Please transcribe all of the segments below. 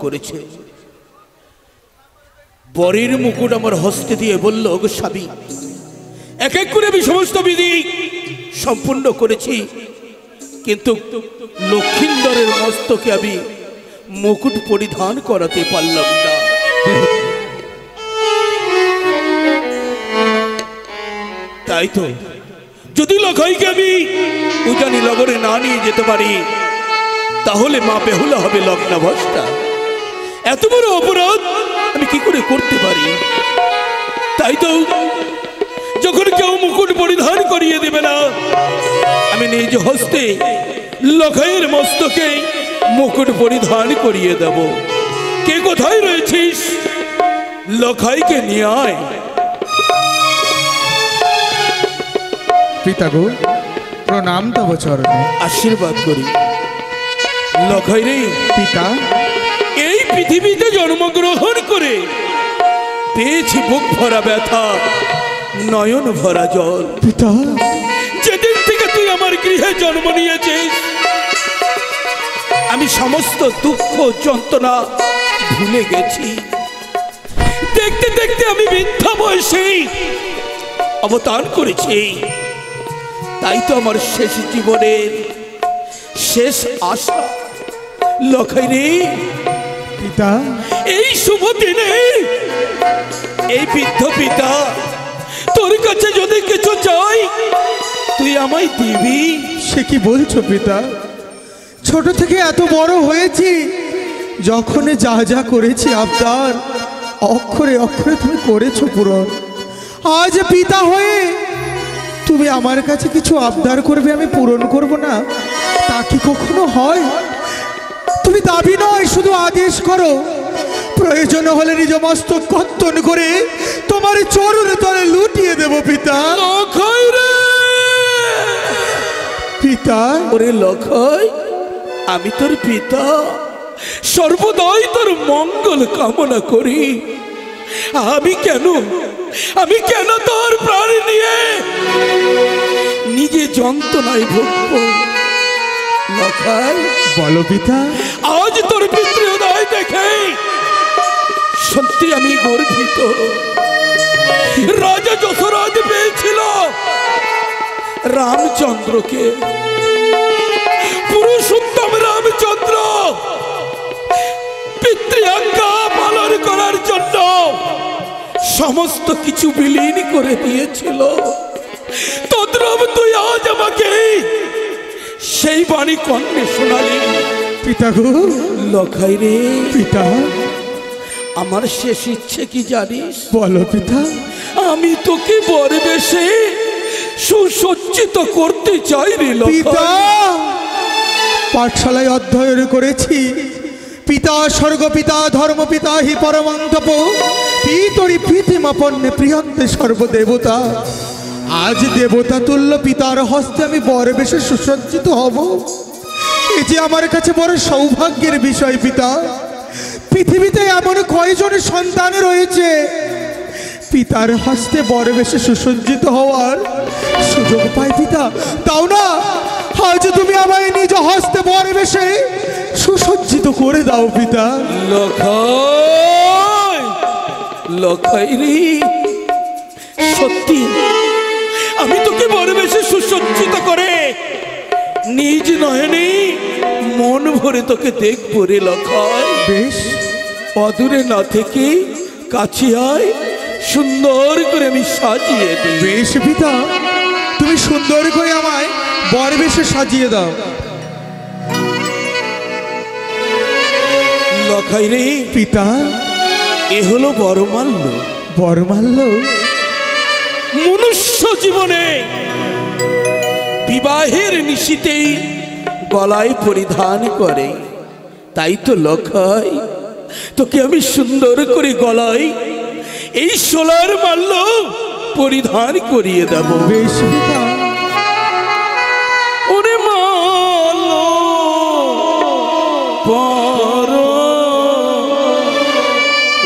করেছে। বরের মুকুট আমার হস্তে দিয়ে বলল, গো স্বামী, এক এক করে আমি সমস্ত বিধি সম্পূর্ণ করেছি, কিন্তু লক্ষিন্দরের মস্তকে আমি মুকুট পরিধান করাতে পারলাম না। তাই তো যদি লখাইকে আমি উজানি লগরে না নিয়ে যেতে পারি, তাহলে মা বেহুলা হবে লগ্নাভ্রষ্টা। এত বড় অপরাধ আমি কি করে করতে পারি? তাই তো যখন কেউ মুকুট পরিধান করিয়ে দেবে না, আমি নিজ হস্তে লখাইয়ের মস্তকে মুকুট পরিধান করিয়ে দেব। কে কোথায় রয়েছিস? লখাইকে নিয়ে আয়। পিতা গো, প্রণাম তব চরণে। আশীর্বাদ করি। লখাই রে পিতা, এই পৃথিবীতে জন্মগ্রহণ করে পেয়েছি বুক ভরা ব্যথা, নয়ন ভরা জল। পিতা, যেদিন থেকে তুই আমার গৃহে জন্ম নিয়েছিস, আমি সমস্ত দুঃখ যন্ত্রণা ভুলে গেছি। দেখতে দেখতে আমি বৃদ্ধা বয়সে অবতার করেছি। তাই তো আমার শেষ জীবনের শেষ আশা। লখাই রে পিতা, এই শুভ দিনে এই বৃদ্ধ পিতা তোর কাছে যদি কিছু চাই, তুই আমায় দিবি? সে কি বলছো পিতা? ছোট থেকে এত বড় হয়েছি, যখন যা যা করেছি আবদার অক্ষরে অক্ষরে তুমি করেছো পূরণ। আজ পিতা হয়ে তুমি আমার কাছে কিছু আবদার করবে, আমি পূরণ করব না? তা কি কখনো হয়? তুমি দাবি নয়, শুধু আদেশ করো। প্রয়োজন হলে নিজ মস্তক কর্তন করে তোমার চরণে তলে লুটিয়ে দেব পিতা। লখাই রে! পিতা, ওরে লখাই, আমি তোর পিতা, সর্বদাই তোর মঙ্গল কামনা করি। আমি কেন তোর প্রাণ নিয়ে নিজে যন্ত্রণায় ভুগব? লখাই, বলো পিতা। আজ তোর পিতৃহৃদয় দেখে সত্যি আমি গর্বিত। রাজা যশোরাজ পেয়েছিল রামচন্দ্রকে, পুরুষোত্তম রামচন্দ্র পিতৃআজ্ঞা পালন করার জন্য সমস্ত কিছু বিলীন করে দিয়েছিল। তদ্রূপ তুই আজ আমাকে সেই বাণী কর্ণে শোনালি। পিতা গো, লখাই রে পিতা, আমার শেষ ইচ্ছে কি জানিস? বলো পিতা। আমি তোকে বর বেশে সুসজ্জিত করতে চাই রে পিতা, লখাই। পাঠশালায় অধ্যয়ন করেছি, পিতা স্বর্গপিতা ধর্মপিতা হি পরমন্তপ পিতরি প্রীতিমাপন্নে প্রিয়ন্তে সর্বদেবতা। আজ দেবতা তুল্য পিতার হস্তে আমি বর বেশে সুসজ্জিত হব, এই যে আমার কাছে বড় সৌভাগ্যের বিষয় পিতা। পৃথিবীতে এমন কয়জনের সন্তান রয়েছে পিতার হস্তে বর বেশে সুসজ্জিত হওয়ার সুযোগ পায় পিতা? তাও না, আজ তুমি আমায় নিজ হস্তে বর বেশে সুসজ্জিত করে দাও পিতা। লখাই, লখাই রে, সত্যি আমি তোকে বর বেশে সুসজ্জিত করে নিজ নয়নে মন ভরে তোকে দেখবো রে লখাই। বেশ, অদূরে না থেকে কাছে আয়, সুন্দর করে আমি সাজিয়ে দিই। বেশ পিতা, তুমি সুন্দর করে আমায় বর বেশে সাজিয়ে দাও। লখাই রে পিতা, এ হলো বরমাল্য। বরমাল্য? মনুষ্য জীবনে বিবাহের নিশিতেই গলায় পরিধান করে। তাই তো লখাই, তোকে আমি সুন্দর করে গলায় এই সোলার মাল্য পরিধান করিয়ে দেব। বেশ পিতা। ওরে মাল্য পর,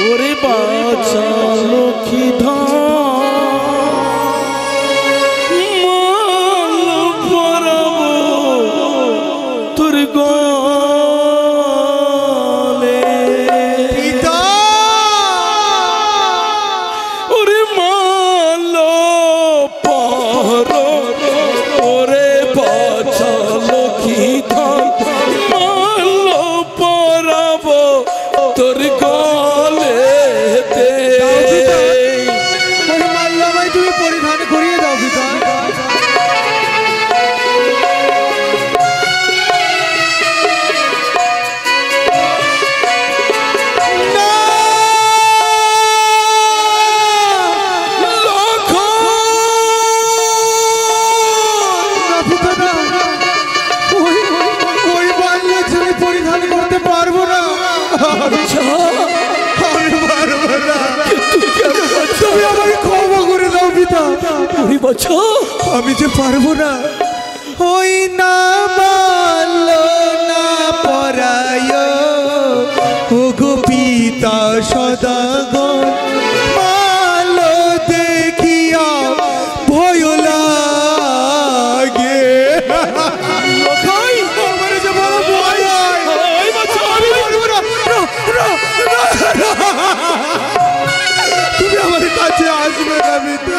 ওরে বাছা লক্ষ্মী ধন, মাল্য পরাবো তোর গলে। বাচ্চা আমি পারবো না। তুই কেন বাচ্চা? তুমি আমাকে ক্ষমা করে দাও পিতা। ওরে বাচ্চা, আমি যে পারবো না। ওই না মানলো না পরায় ও গো পিতা সদাগর, মালো দেখিয়া ভয় লাগে। লখাই, আমার যে বড় ভয় হয়। এই বাচ্চা, আমি পারবো না। না, না, না, না। তুমি আমার কাছে আসবে না পিতা।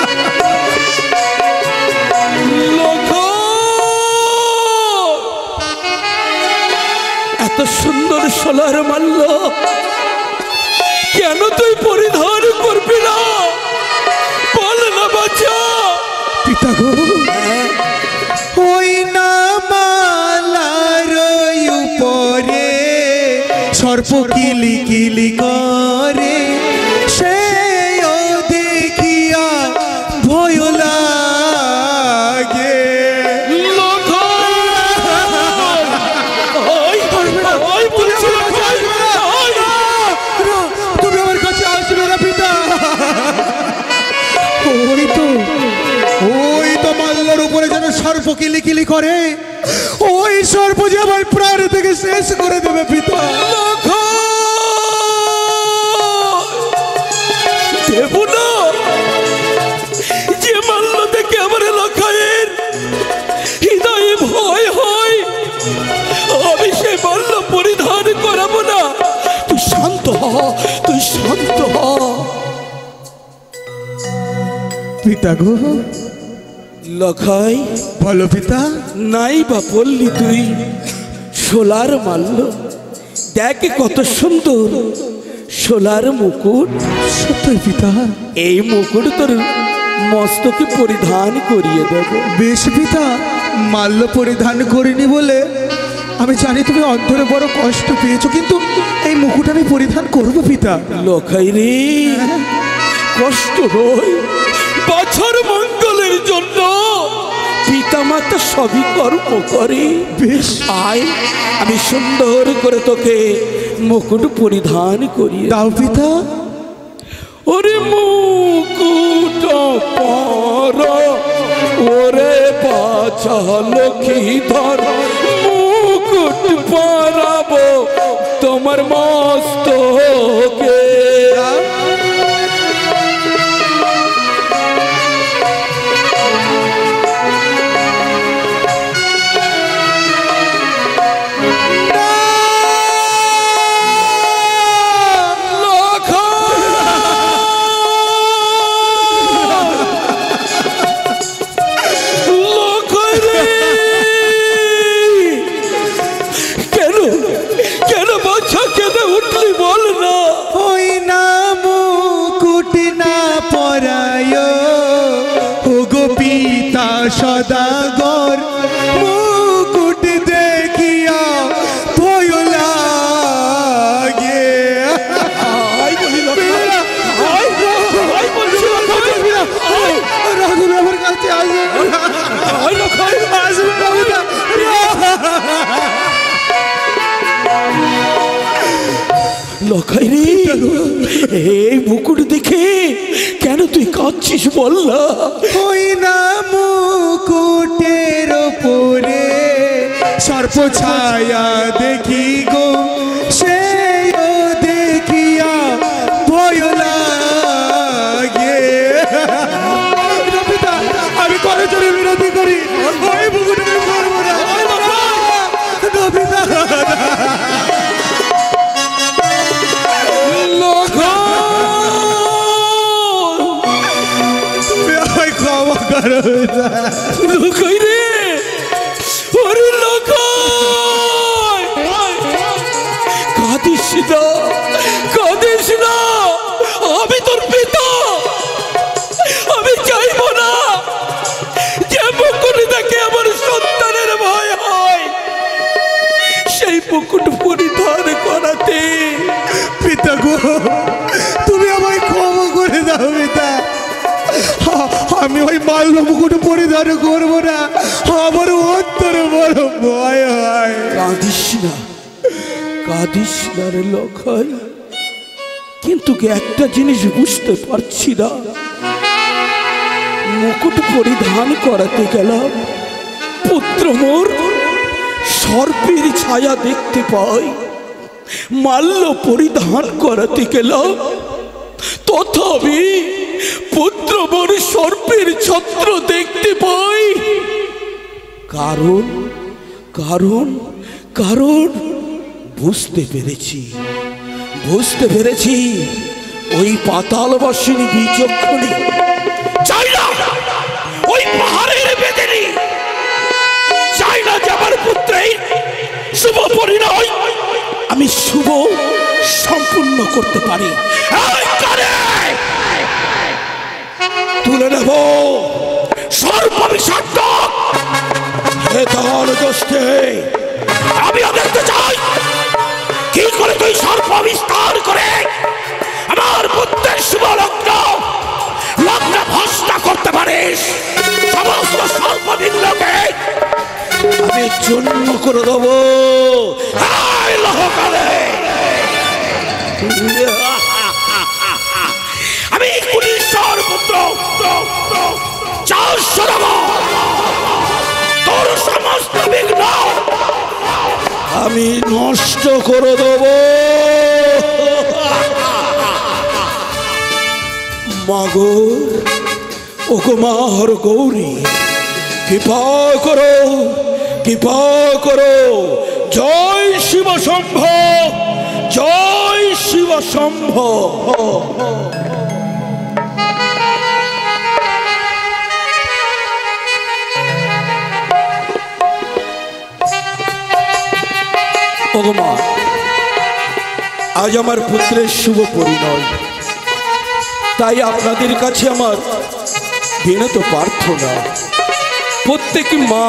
এত সুন্দর সোলার মাল্য কেন তুই পরিধান করবি না? বল না বাচ্চা। পিতা গো, ওই না মালার উপরে সর্প কিলি কিলি করে, সেও দেখিয়া ভয় লাগে। তুমি আমার কাছে আসবে না পিতা। ওই তো মাল্লার উপরে যেন সর্প কিলি কিলি করে, ওই সর্প যে আমার প্রাণ থেকে শেষ করে দেবে পিতা। দেবো না, যে মাল্য দেখে আমার লখাইয়ের হৃদয়ে ভয় হয়, আমি সেই মাল্য পরিধান করাবো না। তুই শান্ত হ, তুই শান্ত হ। পিতা গো, লখাই, বলো পিতা। নাই বা বললি তুই সোলার মাল্য? দেখ কত সুন্দর সোলার মুকুট। সত্যই পিতা। এই মুকুট তোর মস্তকে পরিধান করিয়ে দেব। বেশ পিতা, মাল্য পরিধান করিনি বলে আমি জানি তুমি অন্তরে বড় কষ্ট পেয়েছো, কিন্তু এই মুকুট আমি পরিধান করবো পিতা। লখাই রে, কষ্ট নয়, বছর মঙ্গলের জন্য পিতা মাতা সবই কর্ম করে। বেশ, আয়, আমি সুন্দর করে তোকে মুকুট পরিধান করিয়ে দাও পিতা। ওরে মুকুট পর, ওরে বাছা লক্ষ্মীধর, মুকুট পরাবো তোমার মস্তকে। সদাগর, মুকুট দেখিয়া ভয় লাগে। রাঘব আমার কাছে লখাই রে, এই মুকুট দেখে কেন তুই কাঁদছিস বল না? ওই না মুকুটের ওপরে সর্প ছায়া দেখি গো, সেও দেখিয়া ভয় লাগে। আমি করে চলে বিরোধী করি, ওই মুকুট আমি করবো না। লখাই রে, ওরে লখাই, কাঁদিস না, কাঁদিস না। আমি তোর পিতা, আমি চাইব না যে মুকুট দেখে আমার সন্তানের ভয় হয় সেই মুকুট পরিধান করাতে। পিতা গো, তুমি আমায় ক্ষমা করে দাও পিতা। আমি ওই মাল্য মুকুট পরিধান করবো না, আমার অন্তরে বড় ভয় হয়। কাঁদিস না, কাঁদিস না রে লখাই, কিন্তু একটা জিনিস বুঝতে পারছি না। মুকুট পরিধান করাতে গেলাম, পুত্র মোর সর্পের ছায়া দেখতে পাই। মাল্য পরিধান করাতে গেলাম, তথাপি পুত্র মোর সর্পের ছত্র দেখতে পাই। কারণ কারণ কারণ বুঝতে পেরেছি ওই পাতালবাসিনী বিচক্ষণী, চাই না ওই পাহাড়ের বেদেনি, চাই না যে আমার পুত্রের শুভ পরিণয় আমি শুভ সম্পূর্ণ করতে পারি। তুলে নেব সর্ববিষাক্ত আমিও দেখতে চাই কি করে তুই সর্প বিস্তার করে আমার পুত্রের শুভ লগ্ন ভস্ম করতে পারিস। সমস্ত সর্পবিন্দুকে আমি চূর্ণ করে দেব লহকারে। আমি কুলীশ্বর পুত্র তোর সমস্ত বিঘ্ন আমি নষ্ট করে দেব। মাগো ওগো মার গৌরী, কৃপা করো। জয় শিব শম্ভ, জয় শিব শম্ভ। ওগো মা, আজ আমার পুত্রের শুভ পরিণয়, তাই আপনাদের কাছে আমার বিনত প্রার্থনা। প্রত্যেক মা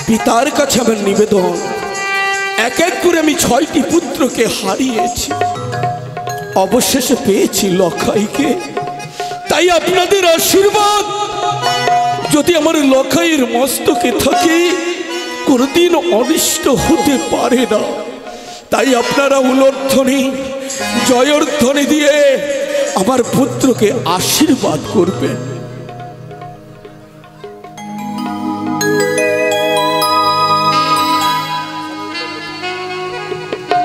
পিতার কাছে আমার নিবেদন, এক এক করে আমি 6টি পুত্রকে হারিয়েছি, অবশেষে পেয়েছি লখাইকে। তাই আপনাদের আশীর্বাদ যদি আমার লখাইয়ের মস্তকে থাকে, কোনদিন অনিষ্ট হতে পারে না। তাই আপনারা উলধ্বনি জয়ধ্বনি দিয়ে আমার পুত্রকে আশীর্বাদ করবেন।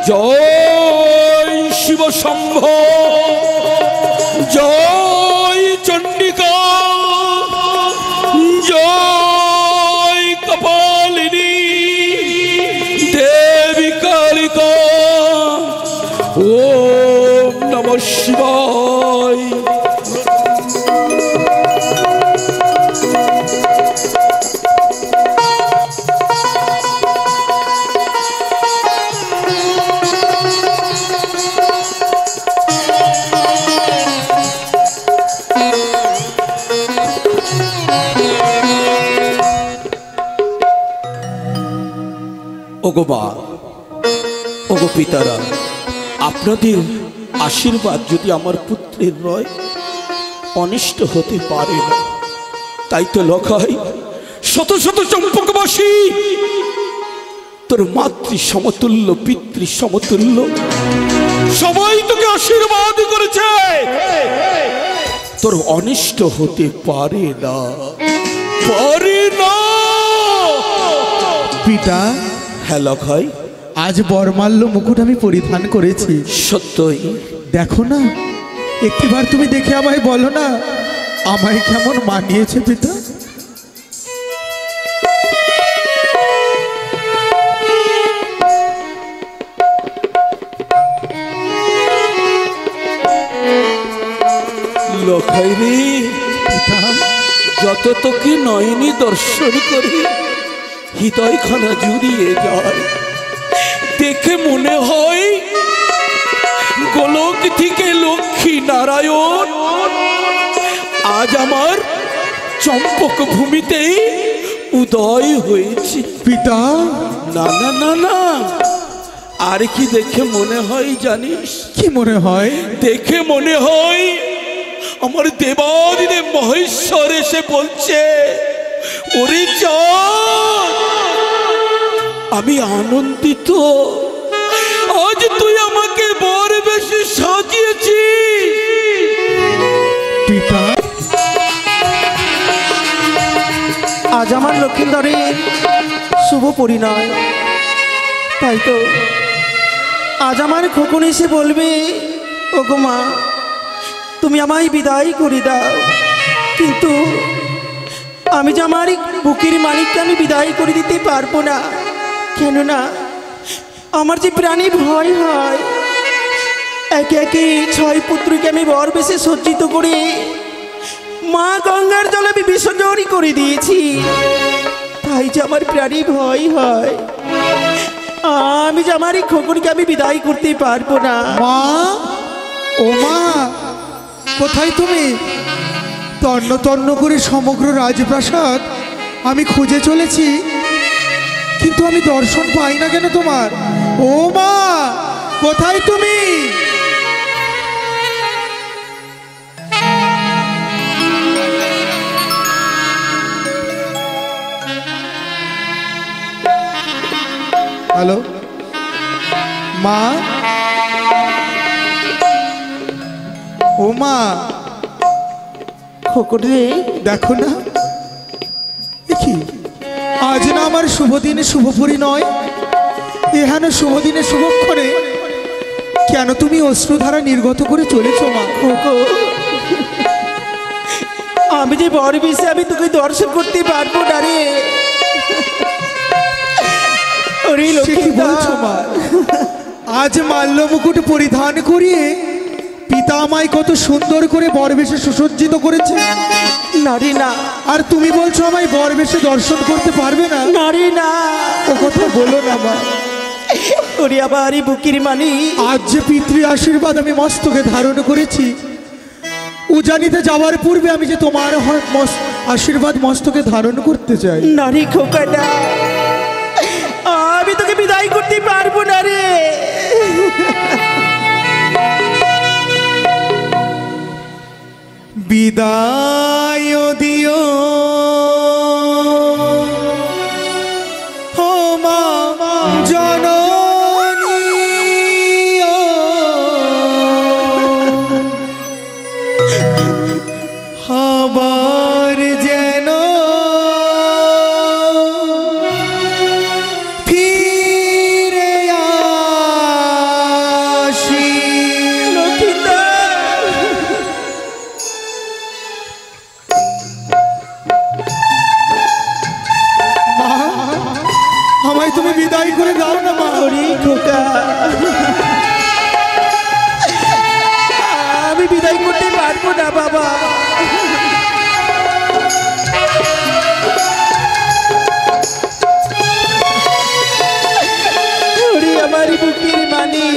জয় শিব শম্ভ, জয় চণ্ডিকা, জয় কপালিনী দেবী কালিকা, ওম নমঃ শিবায়। ওগো মা, ওগো পিতারা, আপনাদের আশীর্বাদ যদি আমার পুত্রের রয়, অনিষ্ট হতে পারে না। তাই তো লখাই শত শত চম্পকবাসী তোর মাতৃ সমতুল্য, পিতৃ সমতুল্য, সবাই তোকে আশীর্বাদ করেছে, তোর অনিষ্ট হতে পারে না, পারে না। পিতা, হ্যাঁ লখাই, আজ বরমাল্য মুকুট আমি পরিধান করেছি। সত্যই দেখো না, একটিবার তুমি দেখে আমায় বলো না, আমায় কেমন মানিয়েছে পিতা। লখাই রে, পিতা, যত তোকে নয়নি দর্শন করি হৃদয়খানা জুড়িয়ে যায়। দেখে মনে হয় গোলক থেকে লক্ষ্মী নারায়ণ আজ আমার চম্পক ভূমিতে উদয় হয়েছে। পিতা, না না না না, আর কি দেখে মনে হয় জানিস? কি মনে হয়? দেখে মনে হয় আমার দেবাদিদেব মহেশ্বর এসে বলছে, ওরে চাঁদ, আমি আনন্দিত, আমার লক্ষ্মীন্দরের শুভ পরিণয়। তাই তো আজ আমার খোকন এসে বলবে, ওগো মা তুমি আমায় বিদায় করে দাও, কিন্তু আমি যে আমার বুকের মালিককে আমি বিদায় করে দিতে পারবো না। কেননা আমার যে প্রাণী ভয় হয়, একে একে 6 পুত্রকে আমি বর বেশে সজ্জিত করে মা গঙ্গার জলে আমি বিসর্জন করে দিয়েছি। তাই যে আমার প্রাণী ভয় হয়, আমি যে আমার এই খোকনকে আমি বিদায় করতে পারবো না। মা, ও মা, কোথায় তুমি? তন্ন তন্ন করে সমগ্র রাজপ্রাসাদ আমি খুঁজে চলেছি, কিন্তু আমি দর্শন পাই না কেন তোমার? ও মা, কোথায় তুমি? হ্যালো মা, ও মা, খোকন রে, দেখো না, দেখি আজ না আমার শুভ দিনে শুভ পরিণয়, এখানে শুভ দিনে শুভক্ষণে কেন তুমি অশ্রুধারা নির্গত করে চলেছো মা? খোকো, আমি যে বর বেশে আমি তোকে দর্শন করতে পারবো না রে। ওরে সে কি বলছো মা? আজ মাল্য মুকুট পরিধান করিয়ে পিতা আমায় কত সুন্দর করে বরবেশে সুসজ্জিত করেছে, নারী না, আর তুমি বলছো আমায় বরবেশে দর্শন করতে পারবে না? নারী না, ও কথা বলো না মা। ওরে আবার এই বুকির মানি, আজ যে পিতৃ আশীর্বাদ আমি মস্তকে ধারণ করেছি, উজানিতে যাওয়ার পূর্বে আমি যে তোমার আশীর্বাদ মস্তকে ধারণ করতে চাই। নারী খোকাটা, আমি তোকে বিদায় করতে পারবো না রে। বিদায় দিও ও মা জননী, আবার যেন ফিরে আসি। আমায় তুমি বিদায় করে দাও না মা। ওরে খোকা, আমি বিদায় করতে পারবো না বাবা। ওরে আমার বুকের মানি,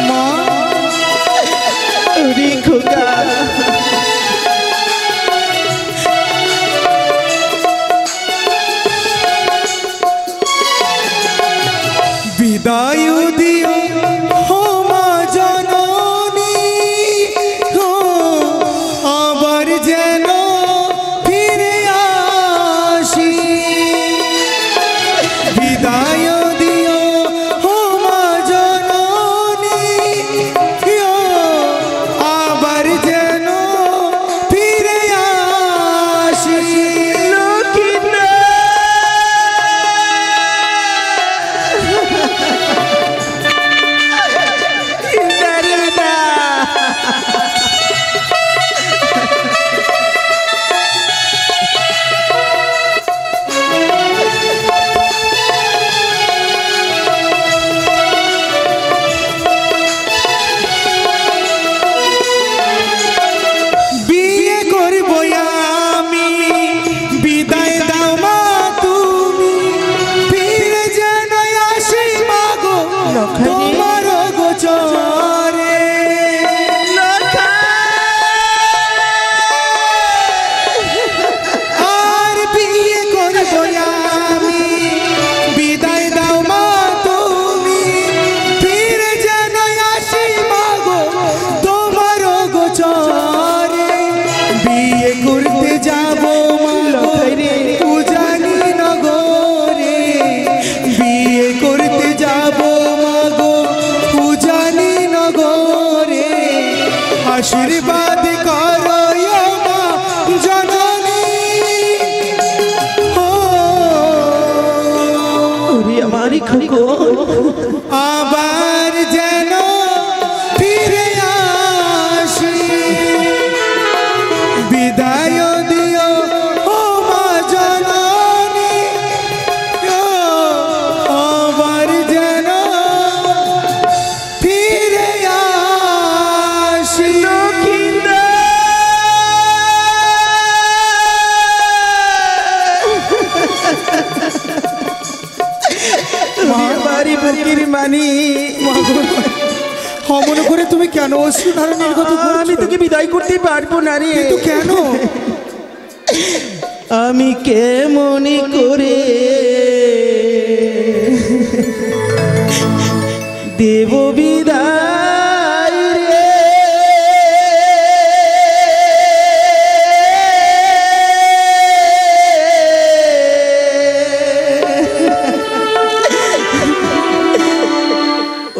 মা, ওরে খোকা, খোকন আবার যেন ফিরে আসি, বিদায় দিও ও মা জননী, আবার যেন ফিরে আসি। বাড়ি বুকির মানি অমন করে তুমি কেন অশ্রুধারা নির্গত করছো? আমি তোকে বিদায় করতে পারবো না রে। কিন্তু কেন? আমি কেমন করে দেব বিদায় রে।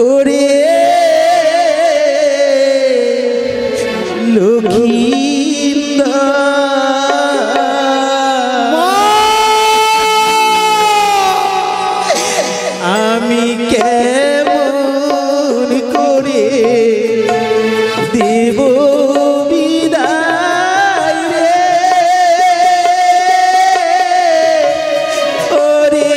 ওরে আমি কেমন করে দেব বিদায় রে। ওরে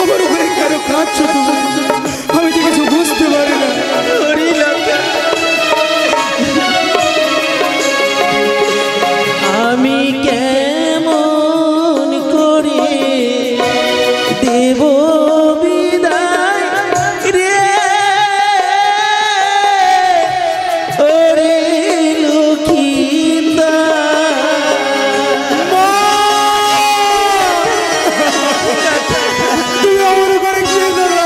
আমার উপরে কেন কাঁদছো তুমি? আমি তো কিছু বুঝতে পারি না। আমি কেমন করে দেব বিদায় রে। ওরে তুমি আমার উপরে কি করো?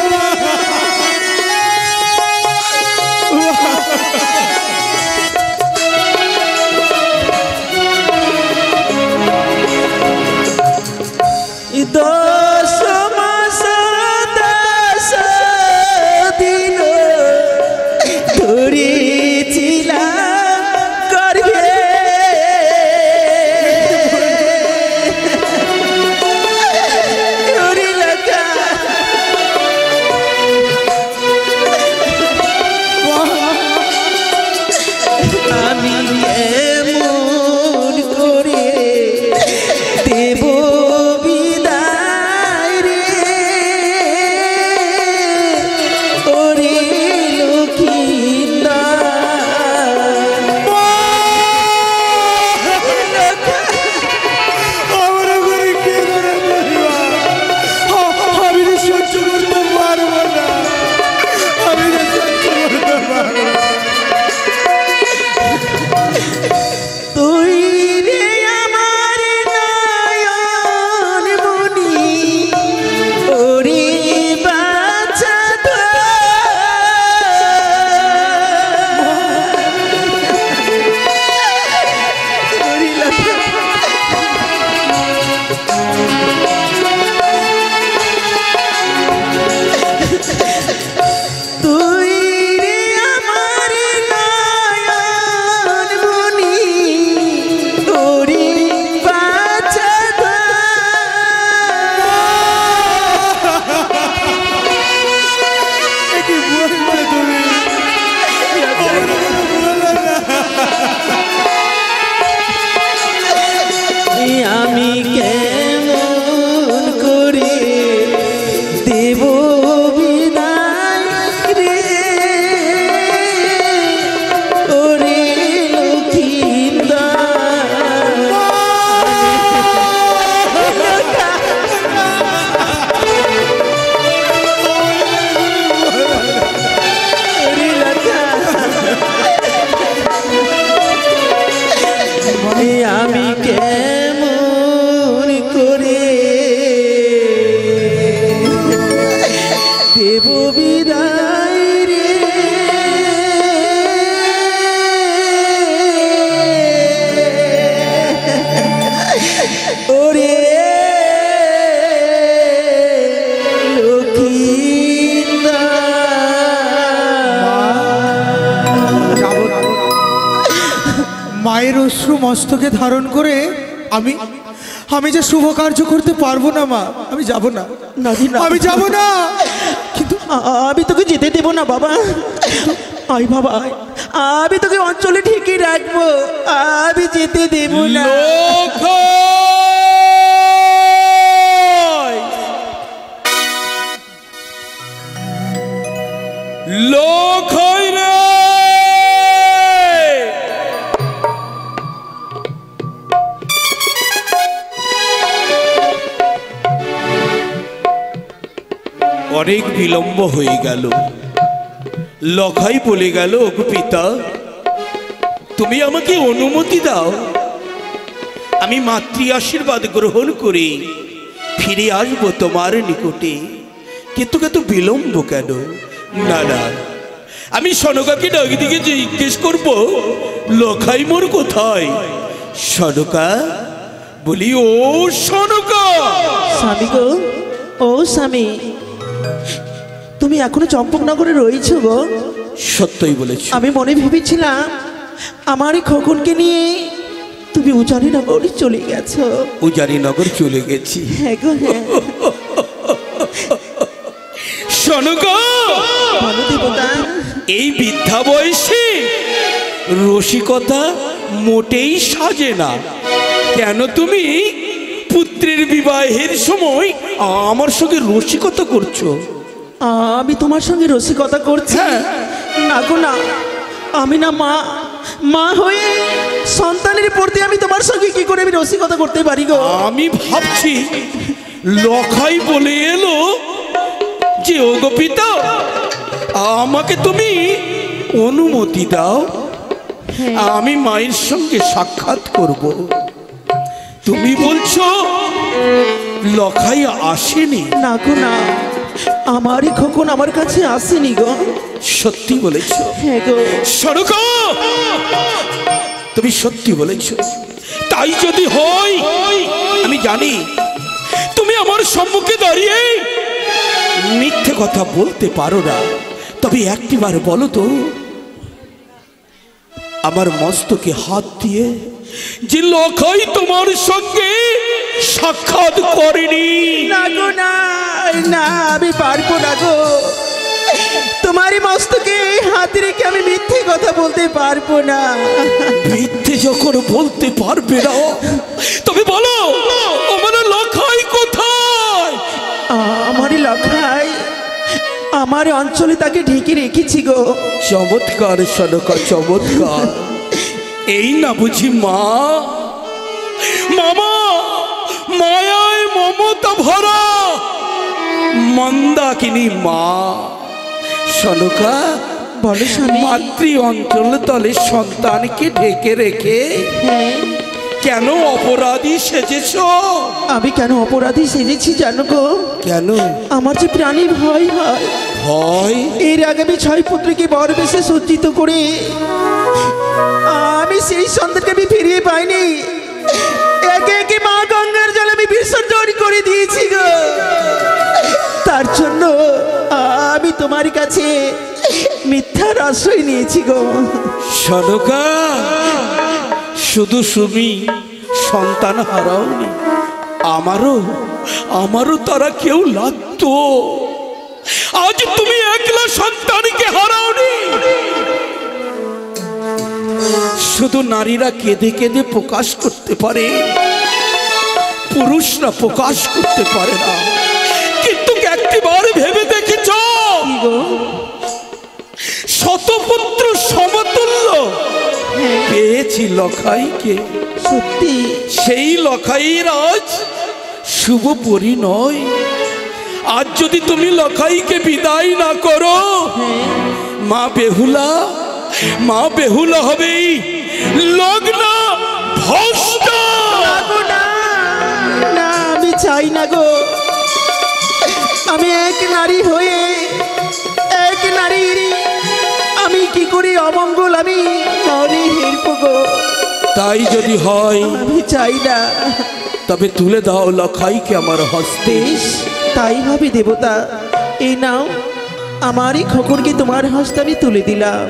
দশ মাস 10 দিন ধরেছিলাম গর্ভে, আমি কেমন করে দেব বিদায় রে। ওরে আমার উপরে কি করে বলবা? আমি তো সহ্য করতে পারবো না। আমি তো সহ্য করতে পারবো না। তুই রে আমার নয়ন মনি, ওরে বাছা তুই রে আমার নয়ন মনি, ওরে বাছা কি বলবে তুমি? আমার উপরে বলো না। আমি কেমন করে দেব বিদায় রে। ওরে আমি কেমন করে দেব বিদায় রে। ওরে লক্ষ্মী মায়ের অশ্রু মস্তকে ধারণ করে আমি আমি যে শুভ কার্য করতে পারবো না মা, আমি যাব না, আমি যাব না। কিন্তু আমি তোকে যেতে দেবো না বাবা। আয় বাবা আয়। আমি তোকে অঞ্চলে ঠিকই রাখবো, আমি যেতে দেবো না। লক্ষই রে, অনেক বিলম্ব হয়ে গেল। লখাই বলে গেল, ওগো পিতা, তুমি আমাকে অনুমতি দাও, আমি মাতৃ আশীর্বাদ গ্রহণ করে ফিরে আসবো তোমার নিকটে। কিন্তু কত বিলম্ব কেন? না না, আমি সনকাকে ডাক দিকে জিজ্ঞেস করবো লখাই মোর কোথায়। সনকা, বলি ও সনকা। স্বামী গো, ও স্বামী, তুমি এখনো চম্পকনগরে রয়েছো গো? সত্যই বলেছ। আমি মনে ভেবেছিলাম আমার এই খোকনকে নিয়ে তুমি উজানিনগরে চলে গেছো। উজানিনগর চলে গেছি? হ্যাঁ গো হ্যাঁ। সনকা, ভালো দেবতা, এই বৃদ্ধা বয়সে রসিকতা মোটেই সাজে না। কেন তুমি পুত্রের বিবাহের সময় আমার সঙ্গে রসিকতা করছো? আমি তোমার সঙ্গে রসিকতা করছি? না গো না, আমি না মা, মা হয়ে সন্তানের প্রতি আমি তোমার সঙ্গে কি করে আমি রসিকতা করতে পারি গো? আমি ভাবছি লখাই বলে এলো যে ওগো পিতা, আমাকে তুমি অনুমতি দাও, আমি মায়ের সঙ্গে সাক্ষাৎ করব। তুমি বলছো লখাই আসেনি? না গো না, আমারই খোকন আমার কাছে আসেনি গো। সত্যি বলেছ? হ্যাঁ গো। সনকা, তুমি সত্যি বলেছ। তাই যদি হয়, আমি জানি তুমি আমার সম্মুখে দাঁড়িয়ে মিথ্যে কথা বলতে পারো না। তবে একটিবার বলো তো, আমার মস্তকে হাত দিয়ে যে লখাই তোমার সঙ্গে সাক্ষাৎ করেনি। না গো না, না আমি পারবো না গো। তোমারই মস্তকে হাত রেখে আমি মিথ্যে কথা বলতে পারবো না। মিথ্যে যখন বলতে পারবে না, তবে বলো আমার লখাই কোথায়? আমারই লখাই, আমার অঞ্চলে তাকে ঢেকে রেখেছি গো। চমৎকার সনকা, চমৎকার। এই না বুঝি মা? মামা মায়ায় মমতা ভরা মন্দাকিনী মা। সনকা, বলো স্বামী। মাতৃ অঞ্চল তলে সন্তানকে ঢেকে রেখে হ্যাঁ, কেন অপরাধী সেজেছ? আমি কেন অপরাধী সেজেছি জানো গো? কেন? আমার যে প্রাণী ভয় হয়। ভয়? এর আগে আমি 6 পুত্রকে বর বেশে সজ্জিত করে আমি সেই সন্তানকে আমি ফিরিয়ে পাইনি। একে একে মা গঙ্গার জল আমি বিসর্জন করে দিয়েছি গো। তার জন্য আমি তোমার কাছে মিথ্যার আশ্রয় নিয়েছি গো। সনকা, শুধু তুমি সন্তান হারাওনি, আমারও তারা কেউ লাগতো। আজ তুমি একলা সন্তানকে হারাওনি। শুধু নারীরা কেঁদে কেঁদে প্রকাশ করতে পারে, পুরুষরা প্রকাশ করতে পারে না। কিন্তু একটিবার ভেবে দেখেছ, শতপুত্র সমতুল্য পেয়েছি লখাইকে। সত্যি? সেই লখাইয়ের আজ শুভ পরিণয়। আজ যদি তুমি লখাইকে বিদায় না করো, মা বেহুলা হবেই লগ্ন ভ্রষ্ট। না, আমি চাই না গো। আমি এক নারী হয়ে এক নারীর আমি কি করে অমঙ্গল আমি মনে হেরব গো। তাই যদি হয়, আমি চাই না। তবে তুলে দাও লখাইকে আমার হস্তে। বেশ, তাই হবে দেবতা। এই নাও, আমারই খোকনকে তোমার হস্তে আমি তুলে দিলাম।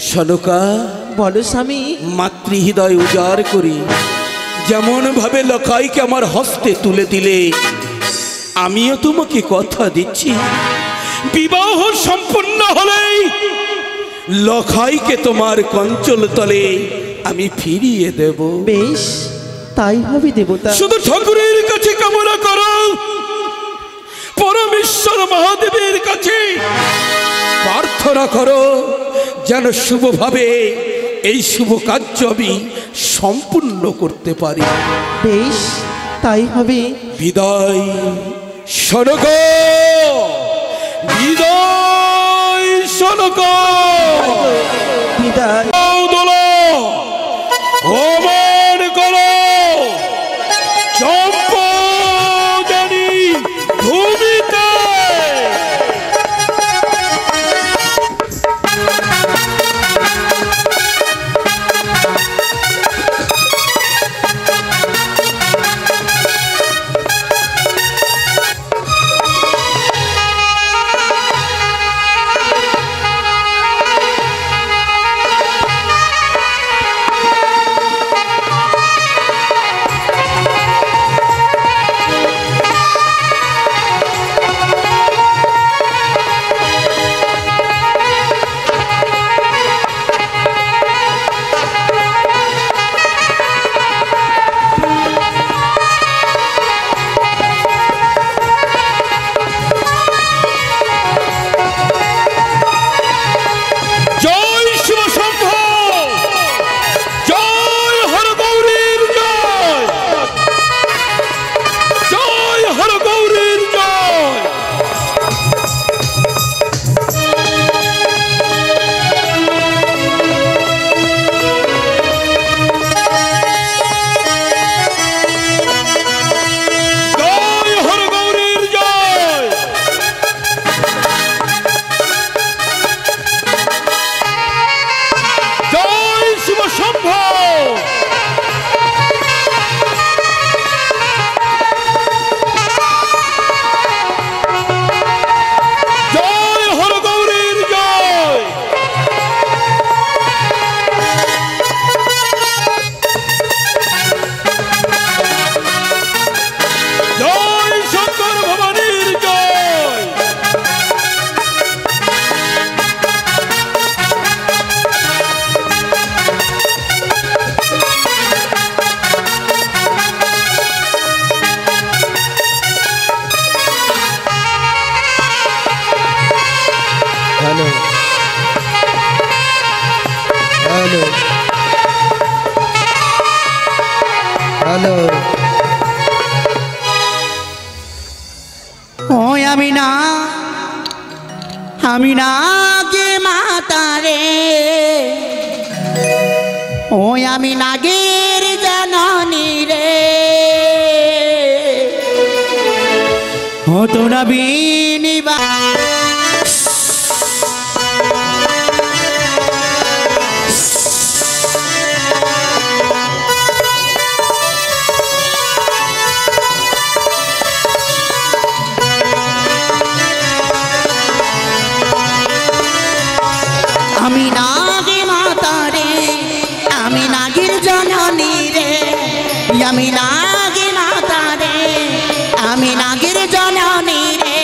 সনকা, বলো স্বামী। মাতৃহৃদয় উজাড় করি যেমন ভাবে লখাইকে আমার হস্তে তুলে দিলে, আমিও তোমাকে কথা দিচ্ছি বিবাহ সম্পন্ন হলেই লখাইকে তোমার কঞ্চল তলে আমি ফিরিয়ে দেব। বেশ, তাই হবে দেবতা। শুধু ঠাকুরের কাছে কামনা করো, পরমেশ্বর মহাদেবের কাছে প্রার্থনা করো যেন শুভভাবে এই শুভ কার্য আমি সম্পূর্ণ করতে পারি। বেশ, তাই হবে। বিদায় শোনক, বিদায় শোনক, বিদায়। হোমন করো চম্পদানি ভূমিতে। আমি না গে মাতারে, ও আমি নাগের জাননী রে, ও তোরা বিনিবা আমি নাগে মাতারে, আমি নাগের জননী রে, আমি নাগে মাতারে, আমি নাগের জননী রে,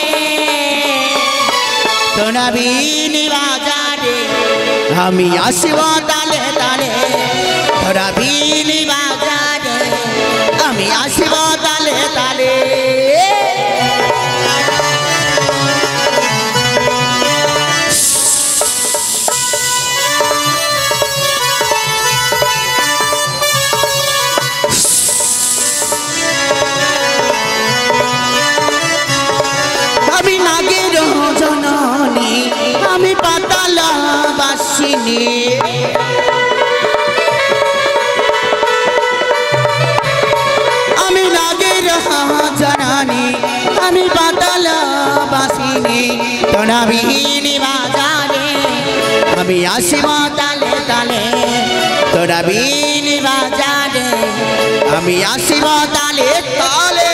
তোরা বিনি বাজারে আমি আসব তালে তালে, তোরা বিনি বাজারে আমি আসব তালে তালে। আমি নাগের জননী, আমি পাতালা বাসিনী, আমি নাগের জননী, আমি পাতালা বাসিনী, তোরা বিনি বাজারে আমি আসব তালে তালে, তোরা বিনি বাজারে আমি আসব তালে তালে।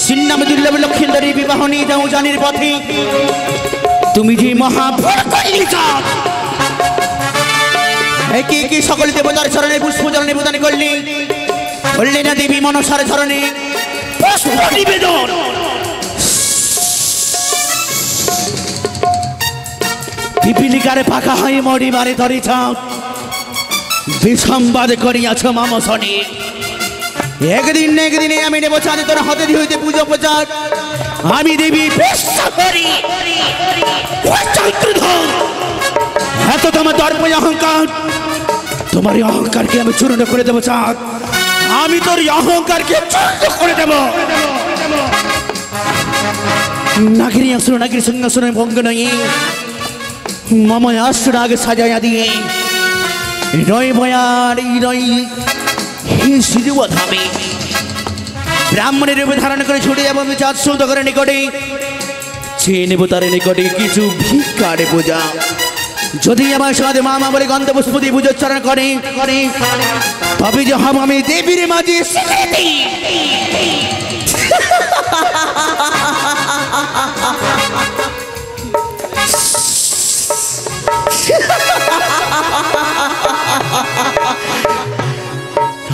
সিন্নাম দুর্লভ লক্ষিন্দরী বিবাহ নিয়ে যাও জানির পথে। তুমি যে মহাভুল করিছ, একে একে সকল দেবতার চরণে পুষ্পজল নিবেদন করলি, বললে না দেবী মনসার চরণে পুষ্প নিবেদন। পিপিলিকারে পাকা হয়ে মরিবারে ধরেছ, বিসম্বাদ করিয়াছ মামসনে। একদিন না একদিনে আমি নেব চাঁদে তোর হাতে হইতে পুজো প্রচার। আমি দেবী বেশ্বরী চৈত্রধর। এত তোমার দর্প অহংকার, তোমার এই অহংকারকে আমি চূর্ণ করে দেবো চাঁদ। আমি তোর এই অহংকারকে চূর্ণ করে দেব। নাগিনী আসুন, নাগিনী সিংহাসনের ভঙ্গ নয়, মময় আসুন আগে সাজাইয়া দিয়ে নয় বয়ার নয় সিজুব ধামে ব্রাহ্মণের রূপে ধারণ করে ছুটে যাবো আমি চাঁদ সৌদাগরের নিকটে। চেয়ে নেব তার নিকটে কিছু ভিক্ষারে পূজা। যদি আমার সাথে মামা বলে গন্ধপুষ্প দিয়ে পুজোচ্চারণ করে, তবে যে হব আমি দেবীর মাঝে স্বীকৃতি।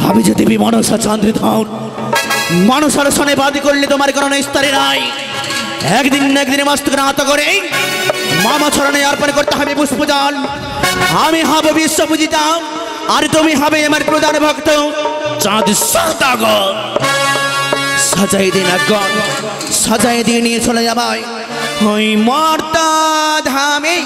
আমি যে দেবী মনসা চন্দ্রধর, মনসার সনে বাদি করলে তোমার কোনো স্তরে নাই। একদিন না একদিন মস্তক আহত করে মামা চরণে অর্পণ করতে হবে পুষ্পজল। আমি হব বিশ্ব পূজিতা, আর তুমি হবে আমার প্রধান ভক্ত চাঁদ সৌদাগর। সাজাই দিন আগন, সাজাই দিয়ে নিয়ে চলে যাবাই ওই মর্তা ধামে।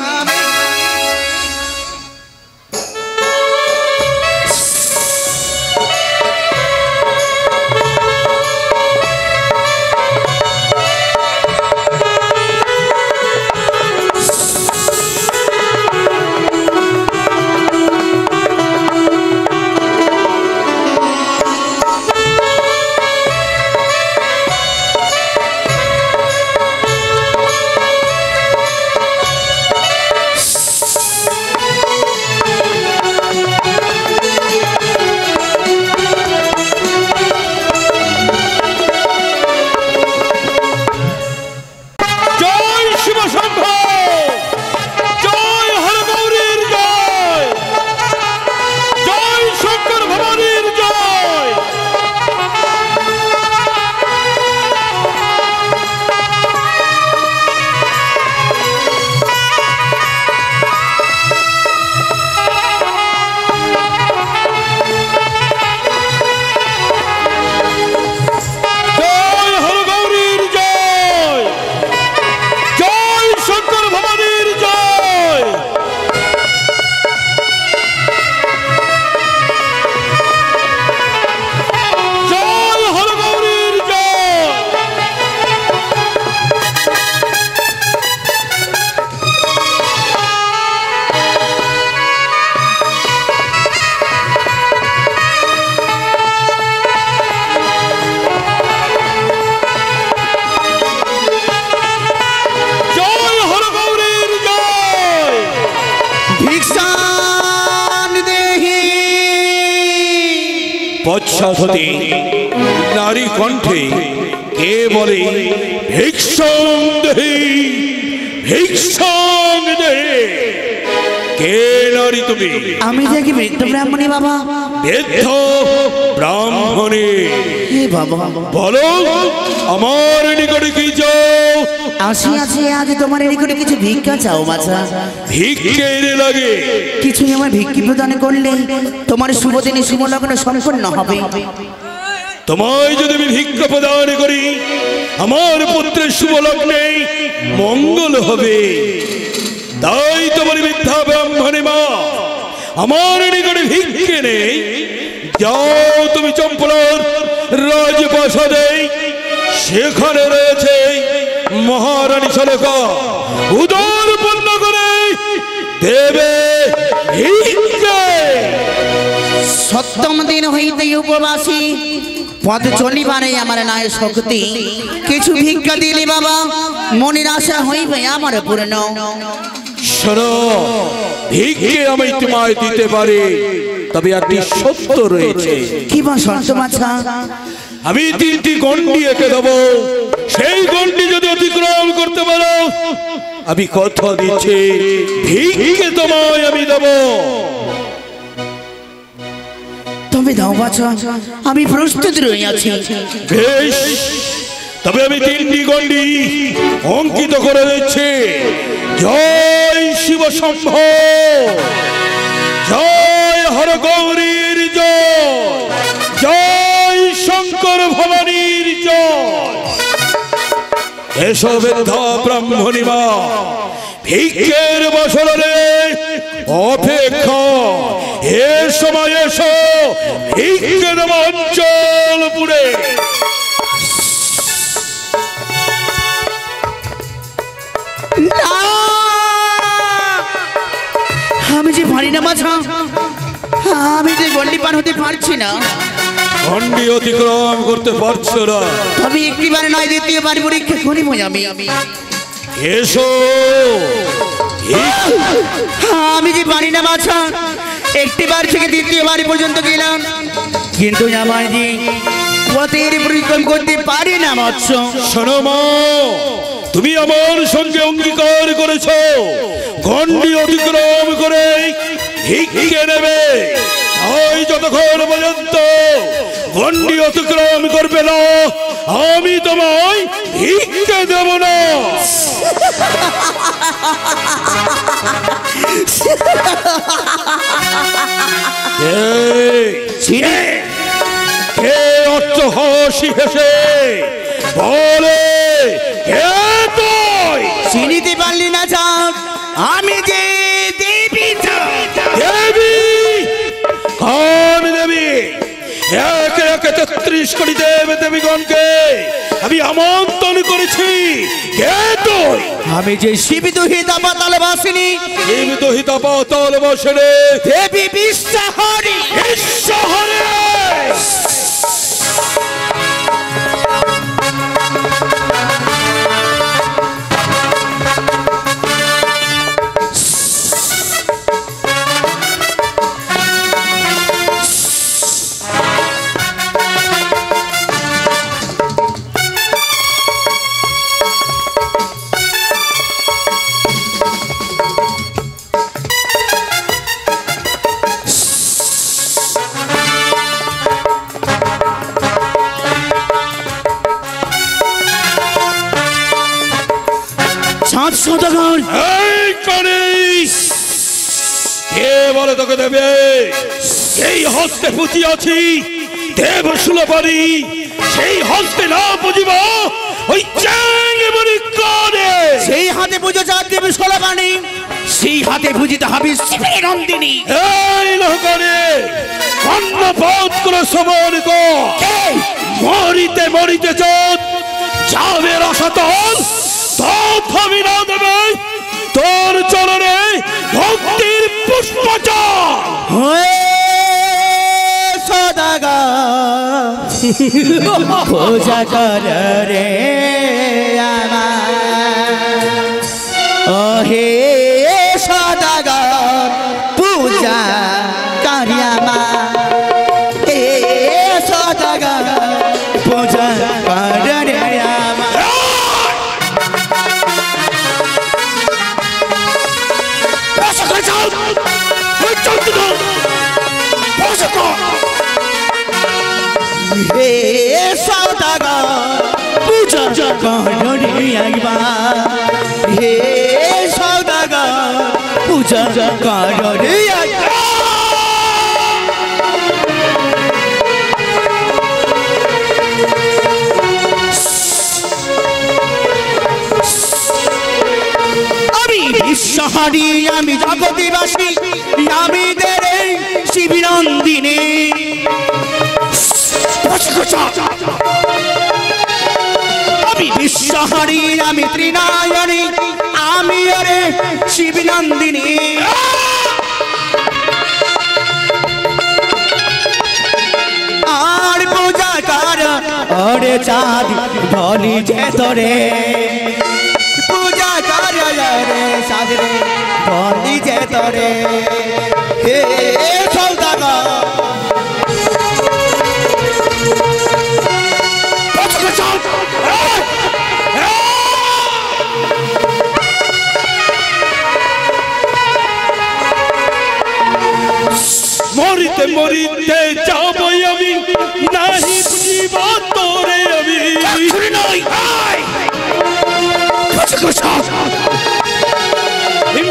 পশ্চাৎ নারী কণ্ঠে কে বলে ভিক্ষাং দেহি, ভিক্ষাং দেহি। কে নারী তুমি? আমি যে কি বৃদ্ধ ব্রাহ্মণী বাবা। বৃদ্ধ ব্রাহ্মণী? বাবা বলো আমার নিকটে কি চাও? আসি আছে আজ তোমার নিকটে কিছু ভিক্ষা চাও বাছা। ভিক্ষের লাগে? কিছুই আমার ভিক্ষি প্রদান করলে তোমার শুভ দিনে শুভ লগ্ন সম্পন্ন হবে। তোমায় যদি আমি ভিক্ষা প্রদান করি, আমার পুত্রের শুভ লগ্নে মঙ্গল হবে। তাই তোমার মিথ্যা ব্রাহ্মণী মা, আমার নিকটে ভিক্ষে নেই। যাও তুমি চম্পলার রাজপ্রাসাদে, সেখানে রয়েছে মহারানী সলেখা, উদর পূর্ণ করে দেবে ভিক্ষে। সপ্তম দিন হইতে উপবাসী পথ চলিবারে আমার নাই শক্তি। কিছু ভিক্ষা দিলে বাবা মনের আশা হইবে আমার পূর্ণ। শোনো, ভিক্ষে আমি তোমায় দিতে পারি, তবে একটি শর্ত রয়েছে। কি বা শর্ত বাছা? আমি 3টি গণ্ডি এঁকে দেবো। সেই গণ্ডি যদি অতিক্রম করতে পারো আমি কথা দিচ্ছি ভিক্ষে তোমায় আমি দেবো। তবে দাও বাছা, আমি প্রস্তুত রয়ে আছি। বেশ, তবে আমি 3টি গণ্ডি অঙ্কিত করে দিচ্ছি। জয় শিব শম্ভ, জয় হর গৌরীর জয়, জয় শঙ্কর ভবানীর জয়। এসব ব্রাহ্মণিমা ভিক্ষের বসরে অপেক্ষা, এ সময় এসো ভিক্ষে দেব অঞ্চল পুরে। আমি যে পারি না বাছা, আমি যে গন্ডি পার হতে পারছি না। গণ্ডি অতিক্রম করতে পারছো না? তবে একটিবার নয়, দ্বিতীয়বার পরীক্ষা করিব আমি। এসো। আমি যে পারি না বাছা, একটিবার থেকে দ্বিতীয়বার পর্যন্ত গেলাম, কিন্তু আমায় যে পথের পরিক্রম করতে পারি না মৎস্য। শোনো মা, তুমি আমার সঙ্গে অঙ্গীকার করেছো গণ্ডি অতিক্রম করে ভিক্ষে নেবে। তাই যতক্ষণ পর্যন্ত গণ্ডি অতিক্রম করবে না আমি তোমায় ভিক্ষে দেব না। কে অট্টহাসি হেসে বলে কে তুই? চিনিতে পারলি না যাক, আমি যে দেবী। দেবী? কোন দেবী? একে একে 33 কোটি দেব দেবীগণকে আমি আমন্ত্রণ করেছি। কে তুই? আমি যে শিবদুহিতা পাতাল বাসিনী, শিবদুহিতা পাতাল বাসিনী দেবী বিশ্বাহরী। ঈশ্বরে কে বলে তোকে দেবে? এই হস্তে পুঁজি আছি দেব সুলভারি, সেই হস্তে না বুঝিব ওই চ্যাংবনি করে। সেই হাতে পুজো চার দেবে সোলাবাণী, সেই হাতে পুজিতে হবে শিবের নন্দিনী। এই লোহকারে কর্ণপাত করে সমান কর। মরিতে মরিতে চোদ যাবে রসতল, তথাপি না দেবে তোর চরণে ভক্তির পুষ্পচল। সদাগর পূজা কর রে আমার, ও হে সদাগর পূজা করি আমার, হে সদাগর পূজা কর রে আমার। হে সদাগর পূজা কর রে একবার, হে সদাগর পূজা কর রে একবার। আমি বিশ্বহারি, আমি জগতিবাসী, আমি দেরে শিবনন্দিনী। আমি বিশ্বহারি, আমি ত্রিনায়নী, আমি রে শিবনন্দিনী। আর পূজা কর ওরে চাঁদ বলি যে তোরে, পূজা কর রে চাঁদ রে বলি যে তোরে। হে সৌদাগর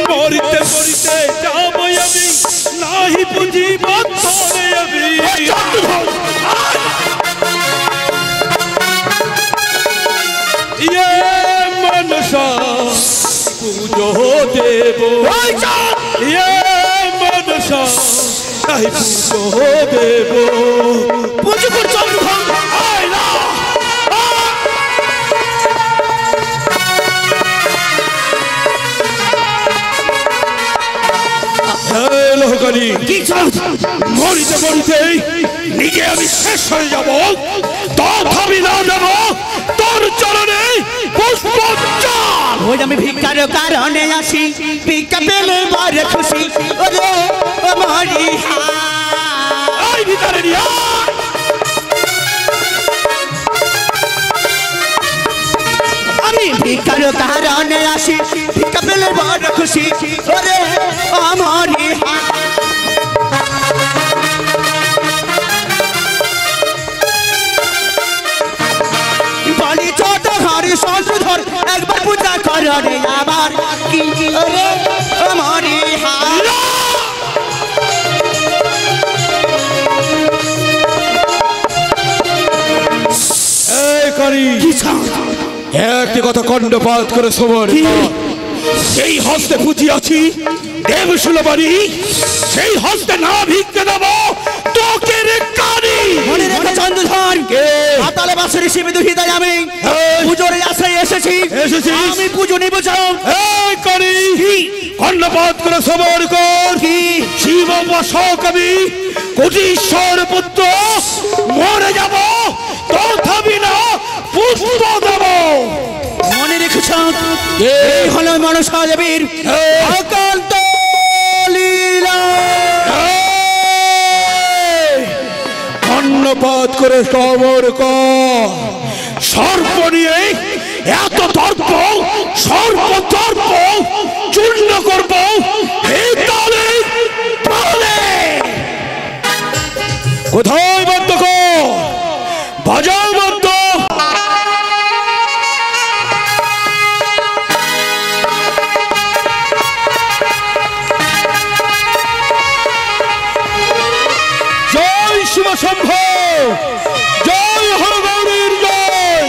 মরিতে মরিতে যাব আমি নাহি বুঝি বন্ধনে আমি ইয়ে মনসা পুজো দেব ইয়ে মনসা নাহি পুজো দেব পুজো কর চন্দ্রধর আয় না লোহকালী কি চাও মরিতে মরিতে নিজে আমি শেষ হয়ে যাব তথাপি না দেব তোর চরণে পুষ্পজল ওই আমি ভিক্ষার কারণে আসি ভিক্ষা পেলে বড় খুশি ওরে আমারি এই ভিতরে নিয়ে আয়। আমি ভিক্ষার কারণে আসি ভিক্ষা পেলে বড় খুশি ওরে আমারি বলি ছোট ঘরে সন্ত্রধর একবার পূজা করনে আমার কি ওরে আমারি এই করি কি চাও একটি কথা কণ্ঠপাত করে শোভন সেই হস্তে পুজিয়াছি দেবশুলবাড়ি সেই হস্তে না ভিক্ষে দেব তোকে রে কারি মনে রেখে চন্দ্রধর কে? পাতালে বাসের শিবে দুহিতায় আমি এই। পুজোর আশায় এসেছি এসেছিস? আমি পুজো নিব চাও এই করি কণ্ঠপাত করে শোভন কর কি শিব উপাসক আমি কোটিশ্বর পুত্র মরে যাব তথাপি না পুষ্প দেব মনে রেখেছ কে? এই হলো মনসা দেবীর এই। অকান্ত লীলা কর্ণপাত করে সবর কর সর্প নিয়ে এত তর্ক সর্প তর্ক চূর্ণ করব এই তালে তালে কোথায় বন্ধ কর বাজাও বন্ধ জয় শিব শম্ভ জয় হর গৌরীর জয়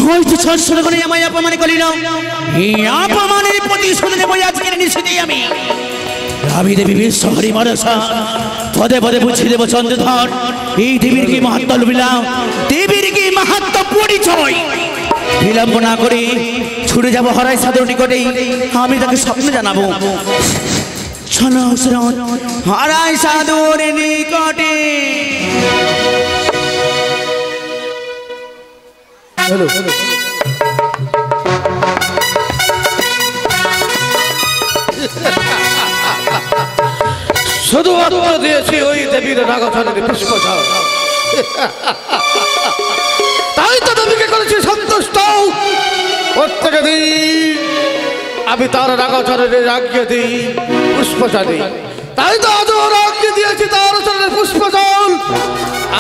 হয়তো ছড় করে আমায় অপমান করিল এই অপমানের প্রতিশোধ নেব আজকের নিষেধে আমি দেবী বিশ্বহরি মনসা পদে পদে বুঝিয়ে দেব চন্দ্রধর এই দেবীর কি মাহাত্ম লুবিলাম দেবীর কি মাহাত্ম পরিচয় বিলম্ব না করে ছুটে যাব হরাই সাধুর নিকটে আমি তাকে স্বপ্ন জানাবো চলো শরণ হরাই সাধুর নিকটে শুধুমাত্র দিয়েছি ওই দেবীর নাগছনের পুষ্পঝাল তাই তো দেবীকে করেছি সন্তুষ্ট প্রত্যেক দিন আমি তার নাগছনের রাখিয়ে দিই পুষ্পজালি তাই তো আজও রাখিয়ে দিয়েছি তার চরণের পুষ্পজল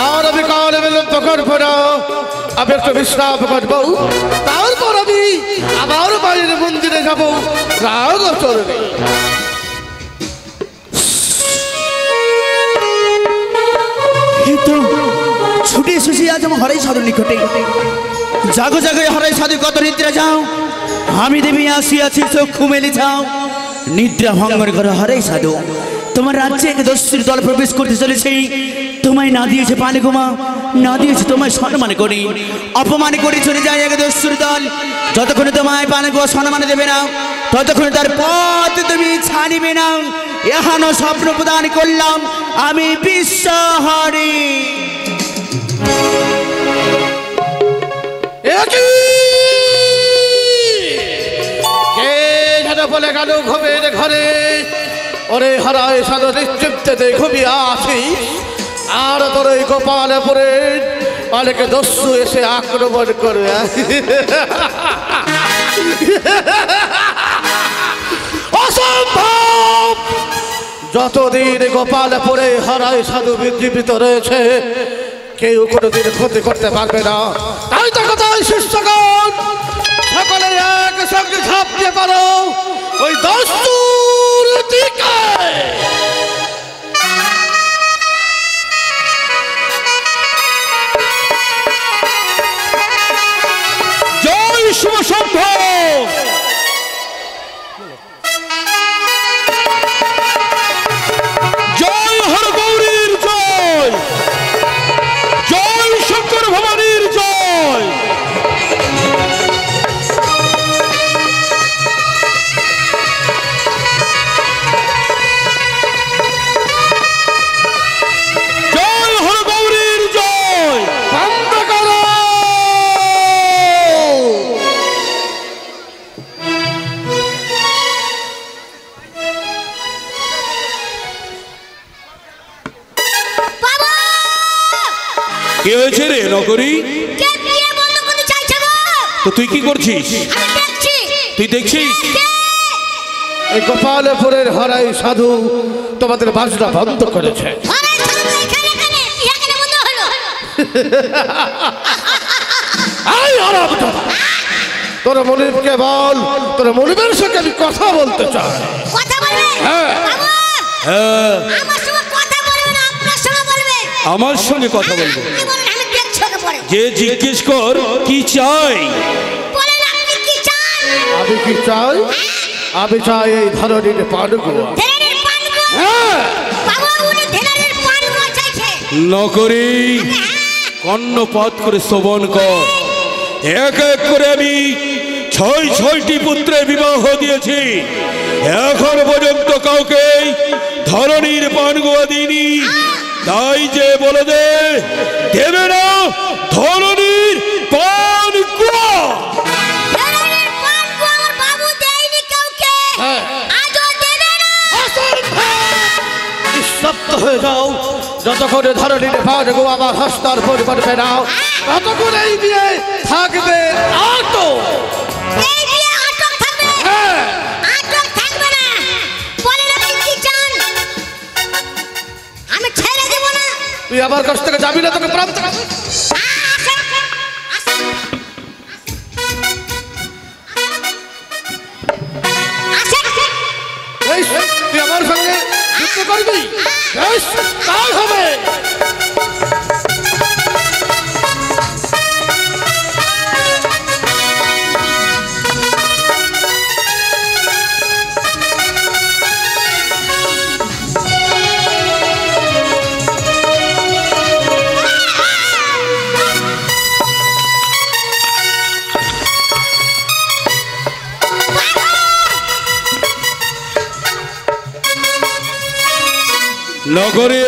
আর আমি কাল বিলম্ব করবো না আমি একটু বিশ্রাম করবো তারপর আমি আবার বাইরের মন্দিরে যাবো রাগচরণে ছুটে এসেছি আজ আমার হরাই সাধুর নিকটে জাগো জাগো হরাই সাধু কত নিদ্রা যাও আমি দেবী আসিয়াছি চক্ষু মেলে যাও নিদ্রা ভঙ্গন করো হরাই সাধু তোমার রাজ্যে এক দস্যুর দল প্রবেশ করতে চলেছে তোমায় না দিয়েছে পানে ঘুমা না দিয়েছে তোমায় সম্মান করি অপমান করে চলে যায় এক দস্যুর দল যতক্ষণে তোমায় পানে ঘুমা সম্মান দেবে না ততক্ষণ তার পথ তুমি ছাড়িবে না। এখানো স্বপ্ন প্রদান করলাম আমি বিশ্বহরি। কে যেন বলে গেল ঘুমের ঘরে, ওরে হারায় সাদা নিশ্চিন্তে ঘুমিয়ে আছিস, আর তোর এই গোপালপুরে অনেকে দস্যু এসে আক্রমণ করবে। অসম্ভব! যতদিন গোপালপুরে হারায় সাধু জীবিত রয়েছে কেউ কোনোদিন ক্ষতি করতে পারবে না। তাই তো কোথায় শিষ্যগণ সকলে একসঙ্গে ঝাঁপিয়ে পারো ওই দস্যুর দিকে। জয় শুভ শম্ভ, জয় হর গৌরীর জয়, জয় শঙ্কর ভবানীর জয়। জয় হর গৌরীর জয়। বন্ধ করো! কি হয়েছে রে নগরী? কে বিয়ে বন্ধ করতে চাইছে গো? তো তুই কি করছিস? আমি দেখছি। তুই দেখছিস? কে? এই গোপালপুরের হারাই সাধু তোমাদের বাজনা বন্ধ করেছে। আরে সাধু এখানে ইয়া কেন বন্ধ হলো? এই আরামটা তোর মনিবকে বল, তোর মনিবের সঙ্গে আমি কথা বলতে চাই। কথা বলবে? হ্যাঁ। বাবু, হ্যাঁ, আমার সঙ্গে কথা বলবে না আপনার সঙ্গে বলবে? আমার সঙ্গে কথা বলবো। আপনি বলেন আমি দেখছি ওকে পরে। যে জিজ্ঞেস কর কি চাই। বলেন আপনি কি চান? আমি কি চাই? আমি চাই এই ধরনের পানগুলো। ধেনের পানগো? হ্যাঁ। বাবু উনি ধেনের পানগো চাইছে। নকরি কর্ণপাত করে শ্রবণ কর। এক এক করে আমি ছয়টি পুত্রের বিবাহ দিয়েছি, এখন পর্যন্ত কাউকে ধরনীর পানগুয়া দিইনি। তাই যে বলে দেবে না ধরনীর পানগুয়া। ধেনের পানগো আমার বাবু দেয়নি কাউকে। হ্যাঁ। আজও দেবে না। নিঃশব্দ হয়ে যাও, যতক্ষণ ধরনের পানগুলো আমার হস্তার পরিবর্তে নাও ততক্ষণ এই বিয়ে থাকবে আটো। এই বিয়ে আটক থাকবে? হ্যাঁ। আটক থাকবে না। বলেন আপনি কি চান? আমি ছেড়ে দেব না। তুই আমার কাছ থেকে যাবি না, তোকে প্রাপ্ত আসেন, আসেন, আসেন। এই, তুই আমার সঙ্গে যুদ্ধ করবি? বেশ, তাই হবে। নগরে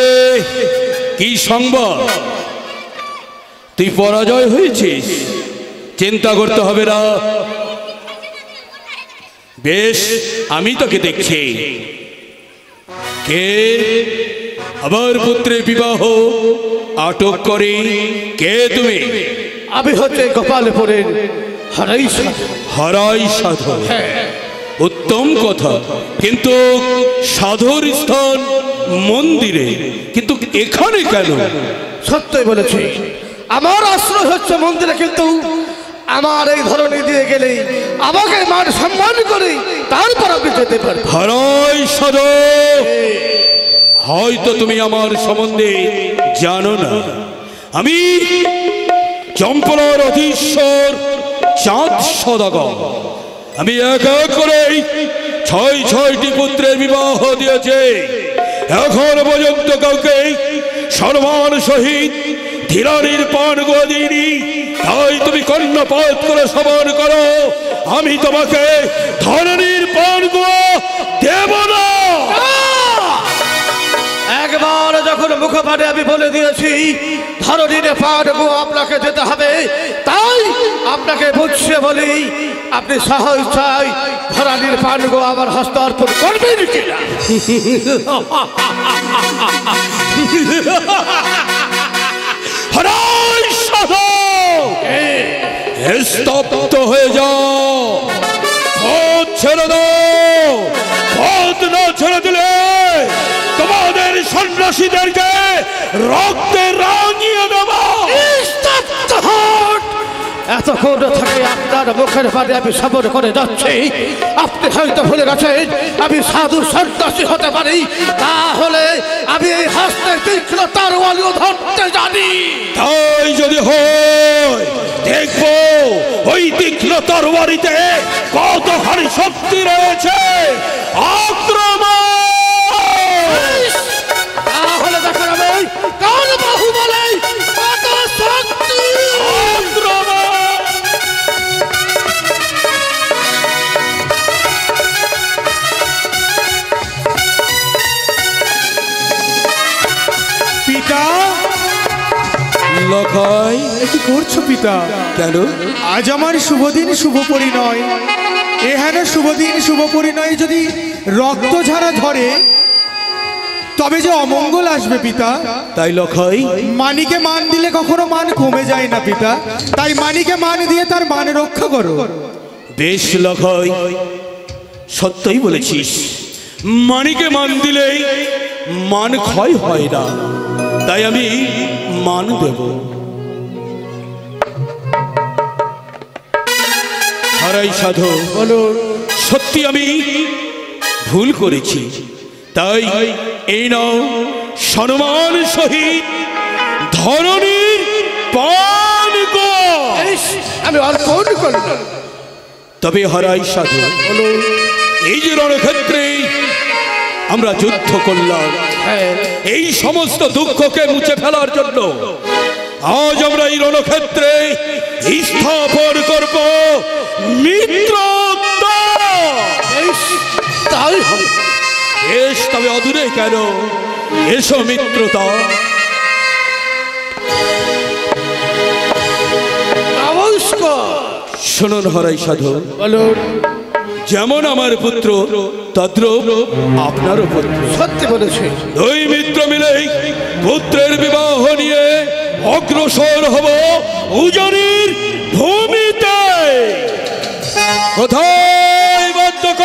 কি সংবাদ? তুই পরাজয় হয়েছিস, চিন্তা করতে হবে না। বেশ, আমি তোকে দেখছি। কে আবার পুত্রের বিবাহ আটক করে? কে তুমি? আমি হচ্ছে গোপালপুরের হারাই সাধু। হারাই সাধু? উত্তম কথা, কিন্তু সাধুর স্থান মন্দিরে, কিন্তু এখানে কেন? সত্যই বলেছি, আমার আশ্রয় হচ্ছে মন্দিরে, কিন্তু আমার এই ধরনের দিয়ে গেলে আমাকে মান সম্মান করে তারপর আমি যেতে পারি। হারাই সাধু, হয়তো তুমি আমার সম্বন্ধে জানো না। আমি চম্পলার অধীশ্বর চাঁদ সদাগর। আমি এক এক করে ছয়টি পুত্রের বিবাহ দিয়েছে, এখন পর্যন্ত কাউকে সম্মান সহিত ধীরানির পান দিইনি। তাই তুমি কর্ণপাত করে শ্রবণ করো, আমি তোমাকে ধরনীর পানগুয়া দেব না। একবার যখন মুখপানে আমি বলে দিয়েছি ধরনীর পানগো আপনাকে যেতে হবে, তাই আপনাকে বুঝছে বলি আপনি সাহস চাই ধরনীর পানগো আমার হস্তার্পণ করবেন কিনা? হরাই সাধু, স্তব্ধ হয়ে যাও, পথ ছেড়ে দাও। পথ না ছেড়ে দিলে তোমাদের সন্ন্যাসীদেরকে রক্তে রাঙিয়ে দেব। এতক্ষণ থেকে আপনার মুখের পানে আমি সবর করে যাচ্ছি, আপনি হয়তো ভুলে গেছেন আমি সাধু সন্ন্যাসী হতে পারি, তাহলে আমি এই হস্তে তীক্ষ্ণ তরোয়ালও ধরতে জানি। তাই যদি হয় দেখবো ওই তীক্ষ্ণ তরবারিতে কতখানি শক্তি রয়েছে। আক্রমণ! তাহলে দেখো আমি কাল বাহু বলে কত শক্তি। আক্রমণ! পিতা, লখাই, কি করছো পিতা? কেন? আজ আমার শুভ দিন, শুভ পরিণয়। এখানে শুভ দিন, শুভ পরিণয় যদি রক্ত ঝাড়া ধরে তবে যে অমঙ্গল আসবে পিতা। তাই লখাই, মানিকে মান দিলে কখনো মান কমে যায় না পিতা, তাই মানিকে মান দিয়ে তার মান রক্ষা করো। বেশ লখাই, সত্যই বলেছিস। মানিকে মান দিলেই মান ক্ষয় হয় না, তাই আমি মান দেব। হারাই সাধু, সত্যি আমি ভুল করেছি, তাই এই নাও সম্মান সহিত ধরনীর পানগো। আমি অর্পণ করলাম। তবে হারাই সাধু, এই যে রণক্ষেত্রে আমরা যুদ্ধ করলাম, এই সমস্ত দুঃখকে মুছে ফেলার জন্য আজ আমরা এই রণক্ষেত্রে স্থাপন করব মিত্রতা। তাই হবে। বেশ, তবে অদূরে কেন, এসো মিত্রতা। নমস্কার। শুনুন হরাই সাধু, বলুন। যেমন আমার পুত্র তদ্রূপ আপনারও পুত্র। সত্যি বলেছে। দুই মিত্র মিলে পুত্রের বিবাহ নিয়ে অগ্রসর হব উজানির ভূমিতে। কোথায় বাদ্যক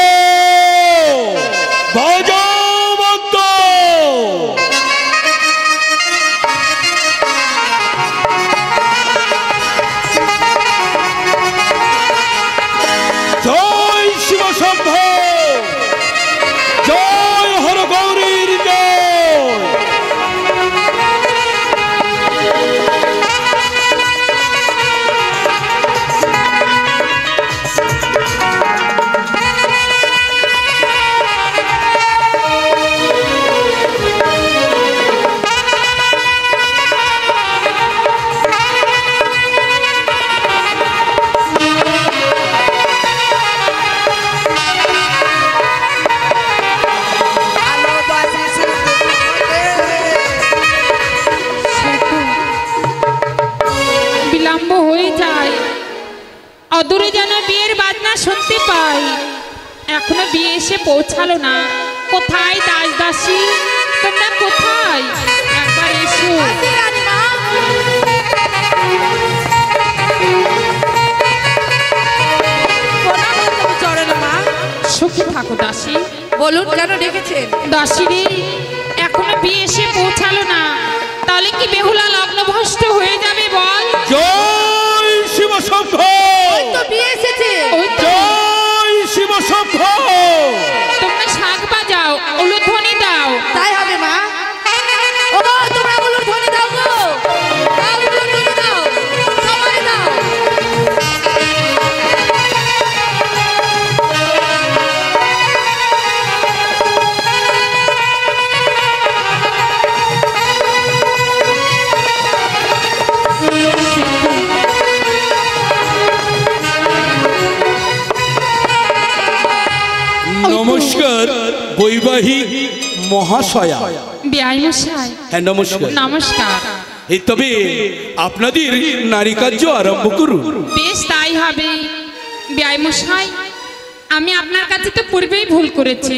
বাজাও বাদ্য। জয় শিব শম্ভ, জয় হর গৌরীর জয়। বিলম্ব হয়ে যায়, অদূরে যেন বিয়ের বাজনা শুনতে পাই। এখনো বিয়ে এসে পৌঁছালো না। কোথায় দাস দাসী, তোমরা কোথায়? একবার এসো। সুখী থাকো দাসী। বলুন কেন ডেকেছেন? দাসী রে, এখনো বিয়ে এসে পৌঁছালো না, তাহলে কি বেহুলা লগ্ন ভ্রষ্ট হয়ে যাবে বল? জয় শিব শম্ভ, তো বিয়ে এসেছে। ওই তো, জয় শিব শম্ভ। তোমরা শাক বাজাও, উলুধ্বনি দাও। তাই হবে মা। ও মা, তোমরা বলুন ধ্বনি দাও গো। দাও, ধ্বনি দাও, সবাই দাও। নমস্কার বৈবাহিক মহাশয়া। বিআই মশাই হ্যাঁ নমস্কার। নমস্কার। এই তবে আপনাদের নারী কার্য আরম্ভ করুন। বেশ তাই হবে বিআই মশাই। আমি আপনার কাছে তো পূর্বেই ভুল করেছি।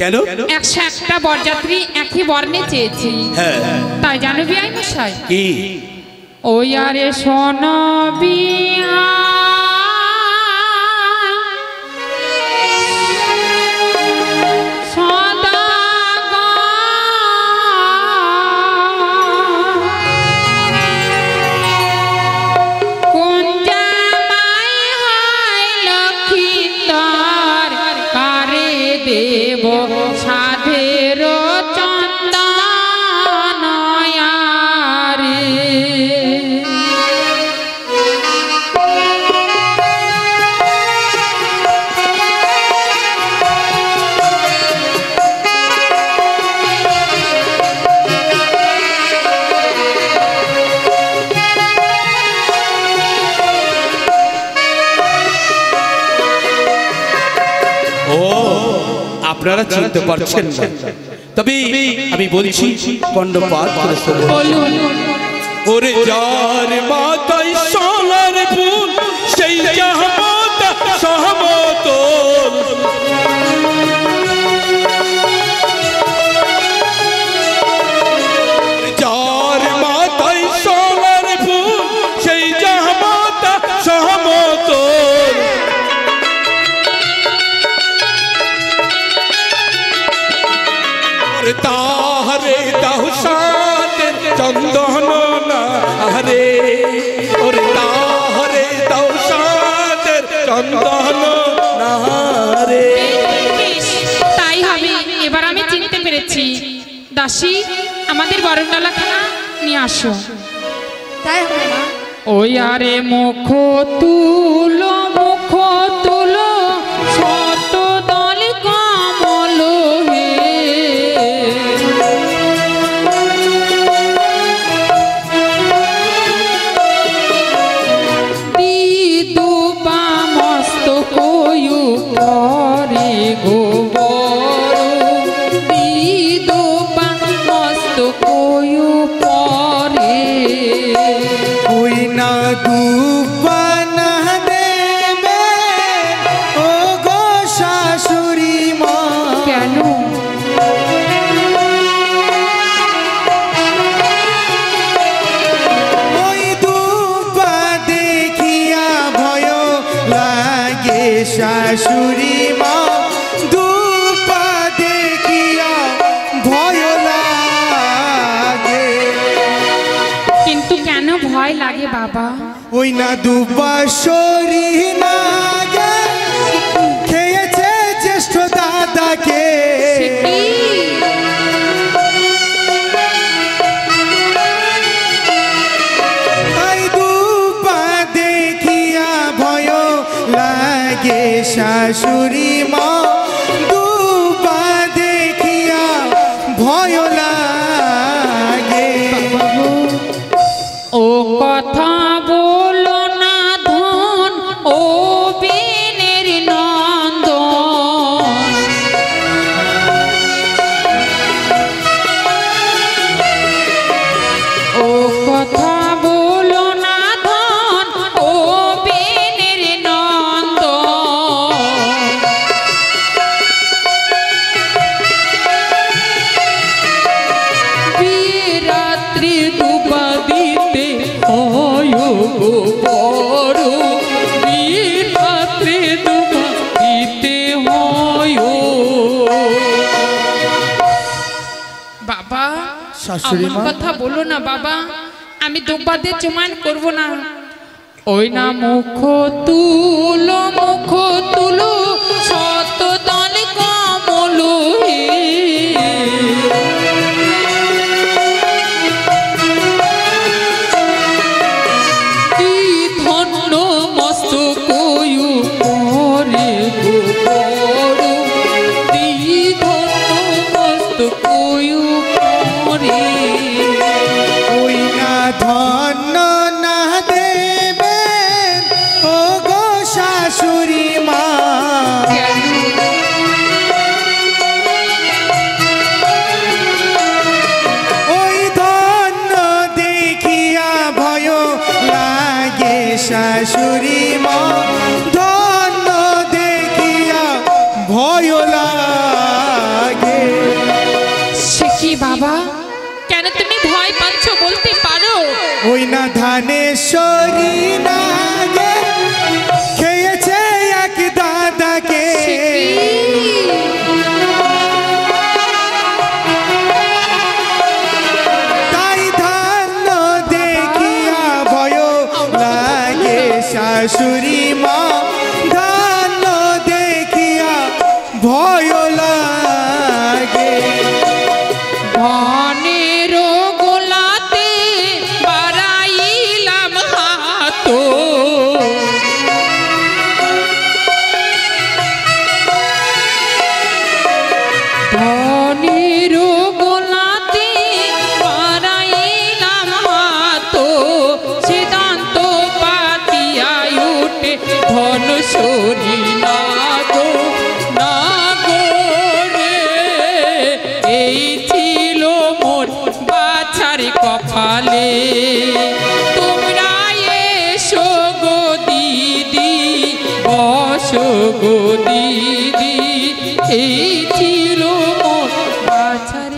কেন? 101টা বরযাত্রী একই বর্ণে চেয়েছি। হ্যাঁ তাই জানো বিআই মশাই কি? ওই আরে শোনো বিয়া দেব সাধের চন্দনয়ারে আপনারা চিনতে পারছেন না, তবে আমি বলছি কণ্ঠপাত করে শুনুন। বলুন। ওরে যার মাতায় সোনার ফুল সেই জাহামত সহমত, যার মাতায় সোনার ফুল সেই জাহামত সহমত, তাহারে দাহুসাদের চন্দন না হরে, ওরে তাহারে দাহুসাদের চন্দন না রে। তাই হবে। এবার আমি চিনতে পেরেছি। দাসী আমাদের বরণডালাখানা নিয়ে আসো। তাই হবে মা। ওই আরে মুখ তুলো মুখ তুলো শত দল কমল হে, দিদুপা মস্তক পরে গো বড়, দিদুপা মস্তক পরে। ওই না দুবানা দেবে ও গো শাশুড়ি মা, কেন? ওই দুবা দেখিয়া ভয় লাগে শাশুড়ি মা, দুবা দেখিয়া ভয় লাগে। কিন্তু কেন ভয় লাগে বাবা? ওই না দুবাসরি নাগে খেয়েছে জ্যেষ্ঠ দাদাকে, সে কি? তাই দুবা দেখিয়া ভয় লাগে শাশুড়ি মা, দুবা দেখিয়া ভয় লাগে। ও কথা বলো না ধন ও বেনের নন্দন, ও কথা বলো না ধন ও বেনের নন্দন, বিরাত্রি দুবা দিতে হয় গো বড়, বিরাত্রি দুবা দিতে হয়। বাবা শাশুড়ি আমার মা। কথা বলো না বাবা, আমি দুব্বাদে চমান করব না। ওই না মুখ তুলো মুখ তুলো শত দল কমল হে, কি ধন্য মস্তক পরে গো বড়, কি ধন্য মস্তক পরে। ওই না ধন্য না দেবে ও গো শাশুড়ি মা, কেন? ভয় লাগে। সে কি বাবা, কেন তুমি ভয় পাচ্ছ বলতে পারো? ওই না ধানেশ্বরী নাগে খেয়েছে এক দাদাকে, সে কি? তাই ধান্য দেখিয়া ভয় লাগে শাশুড়ি মা, ধান্য দেখিয়া ভয় লাগে। ধনের গোলাতে বাড়াইলাম হাত, ধনের গোলাতে বাড়াইলাম হাত, সিদ্ধান্ত পাতিয়া উঠে ধন সরি না গো, না গো রে। এই ছিল মোর বাছার কপালে, তোমরা এসো গো দিদি, বসো গো দিদি। এই ছিল মোর বাছার।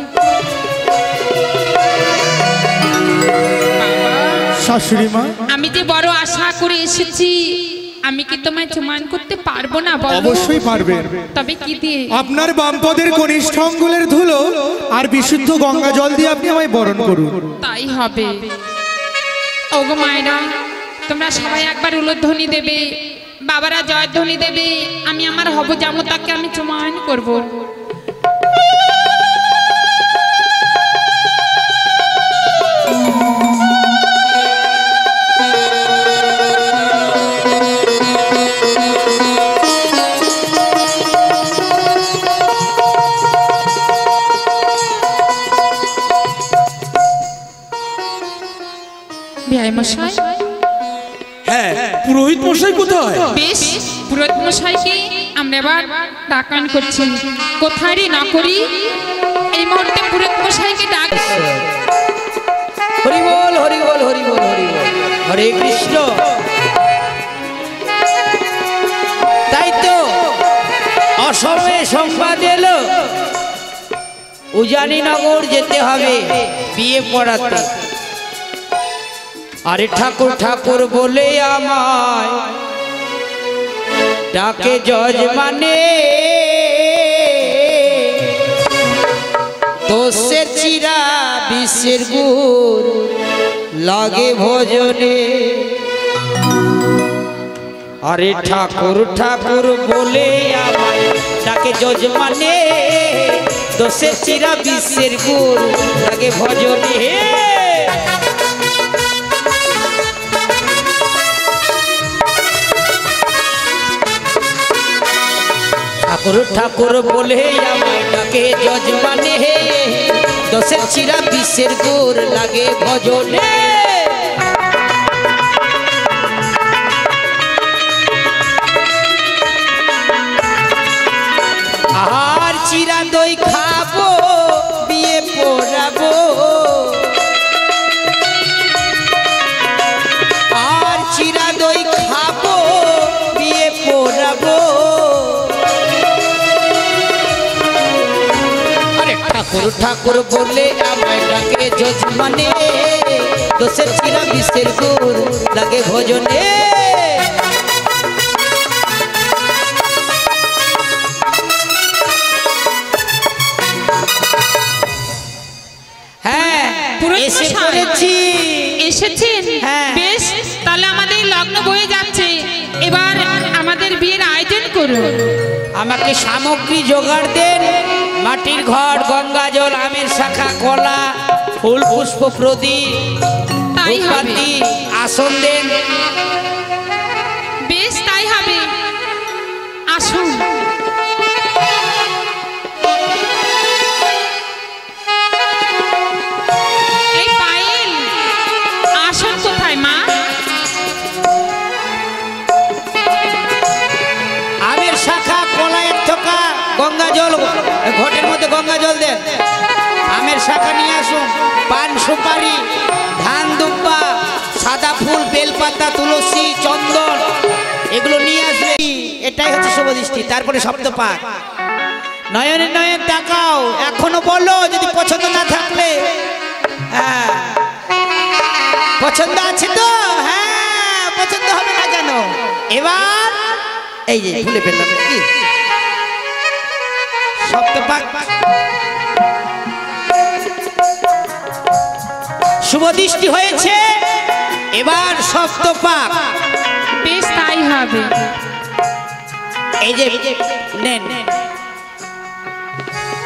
শাশুড়ি মা, আমি যে বড় আশা করে এসেছি, আমি কি তোমায় চুমান করতে পারবো না বলো? অবশ্যই পারবেন। তবে কি দিয়ে? আপনার বামপদের কনিষ্ঠ অঙ্গুলের ধুলো আর বিশুদ্ধ গঙ্গা জল দিয়ে আপনি আমায় বরণ করুন। তাই হবে। ওগো মায়েরা, তোমরা সবাই একবার উলুধ্বনি দেবে, বাবারা জয়ধ্বনি দেবে, আমি আমার হব জামতাকে আমি চুমান করব। বিআই মশাই, হ্যাঁ, পুরোহিত মশাই কোথায়? বেশ, পুরোহিত মশাইকে আমরা এবার ডাকান করছি। কোথায় রে না করি, এই মুহূর্তে পুরোহিত মশাইকে ডাক। হরি বল, হরি বল, হরি বল, হরি বল, হরে কৃষ্ণ। তাই তো অসময়ে সংবাদ এলো উজানিনগর যেতে হবে বিয়ে পড়াতে। আরে ঠাকুর ঠাকুর বলে আমায় ডাকে যজমানে, তোষের চিরা বিশ্বের গুড় লাগে ভোজনে। আরে ঠাকুর ঠাকুর বলে আমায় ডাকে যজমানে, দোষের চিরা বিশ্বের গুড় লাগে ভোজনে। ঠাকুর ঠাকুর বলে আমায় ডাকে যজমানে, দোষের চিরা বিশ্বের গুড় লাগে ভজনে। আর চিরা দই খাবো বিয়ে পড়াবো, আর চিরা দই খাবো বিয়ে পড়াবো। ঠাকুর ঠাকুর বলে আমায় ডাকে যজমানে, দোষের চিরা বিশ্বের গুড় লাগে ভোজনে। হ্যাঁ, এসে পড়েছি। এসেছেন? হ্যাঁ। বেশ, তাহলে আমাদের লগ্ন বয়ে যাচ্ছে, এবার আমাদের বিয়ের আয়োজন করুন। আমাকে সামগ্রী জোগাড় দেন, মাটির ঘট, গঙ্গা জল, আমের শাখা, কলা, ফুল পুষ্প, প্রদীপ, তাই হবে। ধূপবাতি, আসন দেন। বেশ, তাই হবে। আসুন। এই পায়েল, আসন কোথায় মা? আমের শাখা, কলাইয়ের থোকা, গঙ্গা জল, ঘটের মধ্যে গঙ্গা জল দেন। আমের শাখা নিয়ে আসুন, পান সুপারি, ধান দুব্বা, সাদা ফুল, বেলপাতা, তুলসী, চন্দন, এগুলো নিয়ে আসবে। এটাই হচ্ছে শুভ দৃষ্টি, তারপরে সপ্তপাক। নয়নে নয়ন তাকাও, এখনো বলো যদি পছন্দ না থাকলে। হ্যাঁ পছন্দ আছে তো? হ্যাঁ পছন্দ হবে না কেন? এবার এই যে ভুলে ফেললাম কি সপ্তপাক শুভ দৃষ্টি হয়েছে, এবার সপ্তপাক। বেশ তাই হবে। এই যে নেন,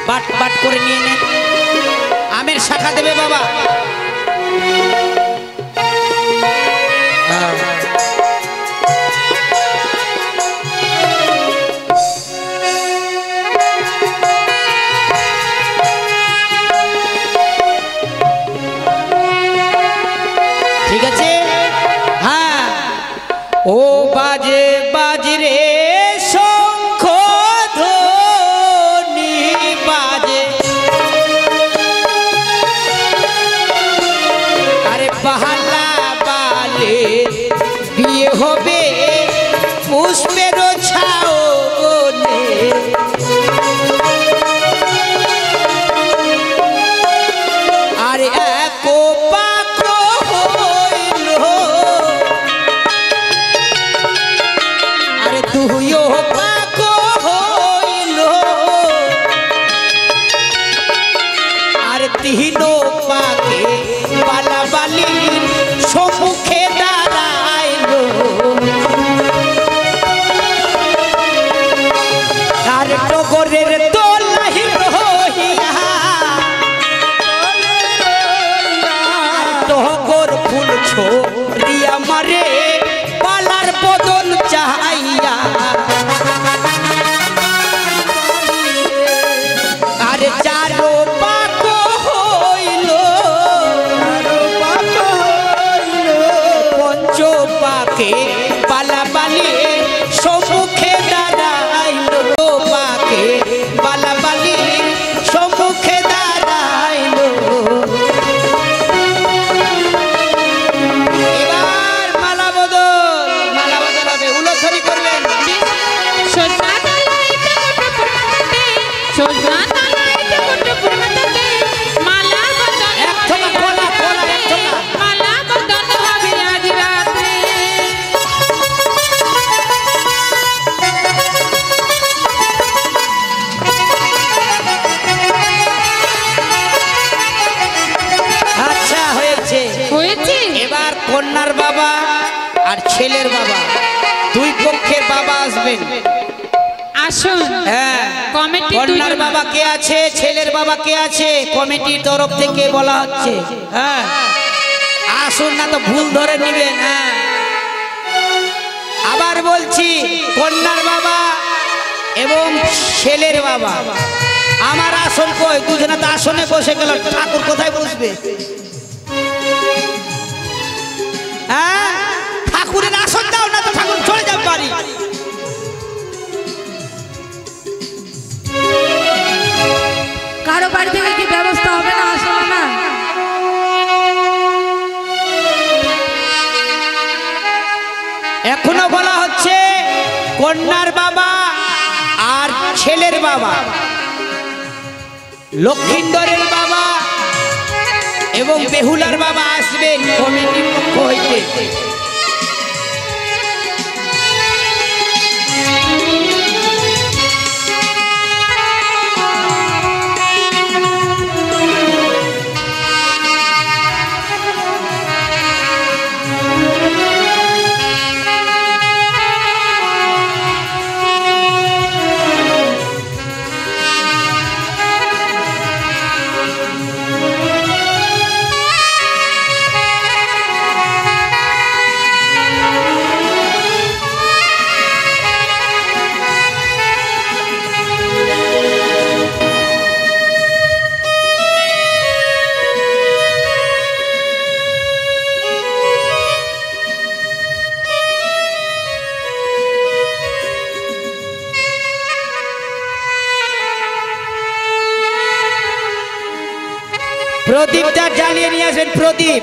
বাট বাট করে নিয়ে নেন। আমের শাখা দেবে বাবা। ঠিক আছে। হ্যাঁ ও বাজে বাজরে শঙ্খ ধ্বনি বাজে, আরে বাহালা বালে বিয়ে হবে পুষ্পের ছাওনে। আরে এক পাক হইল, আরে তুইও পাক হইল, আরে তিনো পাকে বালাবালি সম্মুখে দাঁড়াইল। আর টগরের তোলাই রহিয়া, টগর ফুল ছোড়িয়া মারে পালার বদন চাহাইয়া। আরে চারো পাক হইল, পঞ্চ পাকে পালাবালি সম্মুখে দাঁড়াইল। পাকে পালাবালি সম্মুখে দাঁড়াইল। এবার মালা বদল, মালা বদল হবে, উলধ্বনি করবেন। সজনা তালাইতে কোটপুর মাতাতে, সজনা তালাইতে কোটপুর মাতাতে, মালা বদন এক ঠোকা খোলা, খোলা, এক ঠোকা। মালা বদন হবে আজ রাতে। আচ্ছা হয়েছে। হয়েছে? এবার কন্যার বাবা আর ছেলের বাবা, দুই পক্ষের বাবা আসবেন। আসুন। হ্যাঁ কমিটির কন্যার দুজন- বাবা কে আছে, ছেলের বাবা কে আছে, কমিটির তরফ থেকে বলা হচ্ছে। হ্যাঁ আসুন, না তো ভুল ধরে নিবেন। হ্যাঁ আবার বলছি, কন্যার বাবা এবং ছেলের বাবা। আমার আসন কই? দুজনে তো আসনে বসে গেল, ঠাকুর কোথায় বসবে? হ্যাঁ ঠাকুরের আসন দাও, না তো ঠাকুর চলে যাবে বাড়ি। কারো বাড়ি থেকে কি ব্যবস্থা হবে না আসলে না? এখনো বলা হচ্ছে কন্যার বাবা আর ছেলের বাবা, লক্ষিন্দরের বাবা এবং বেহুলার বাবা আসবেন কমিটির পক্ষ হইতে। প্রদীপটা জ্বালিয়ে নিয়ে আসবেন। প্রদীপ,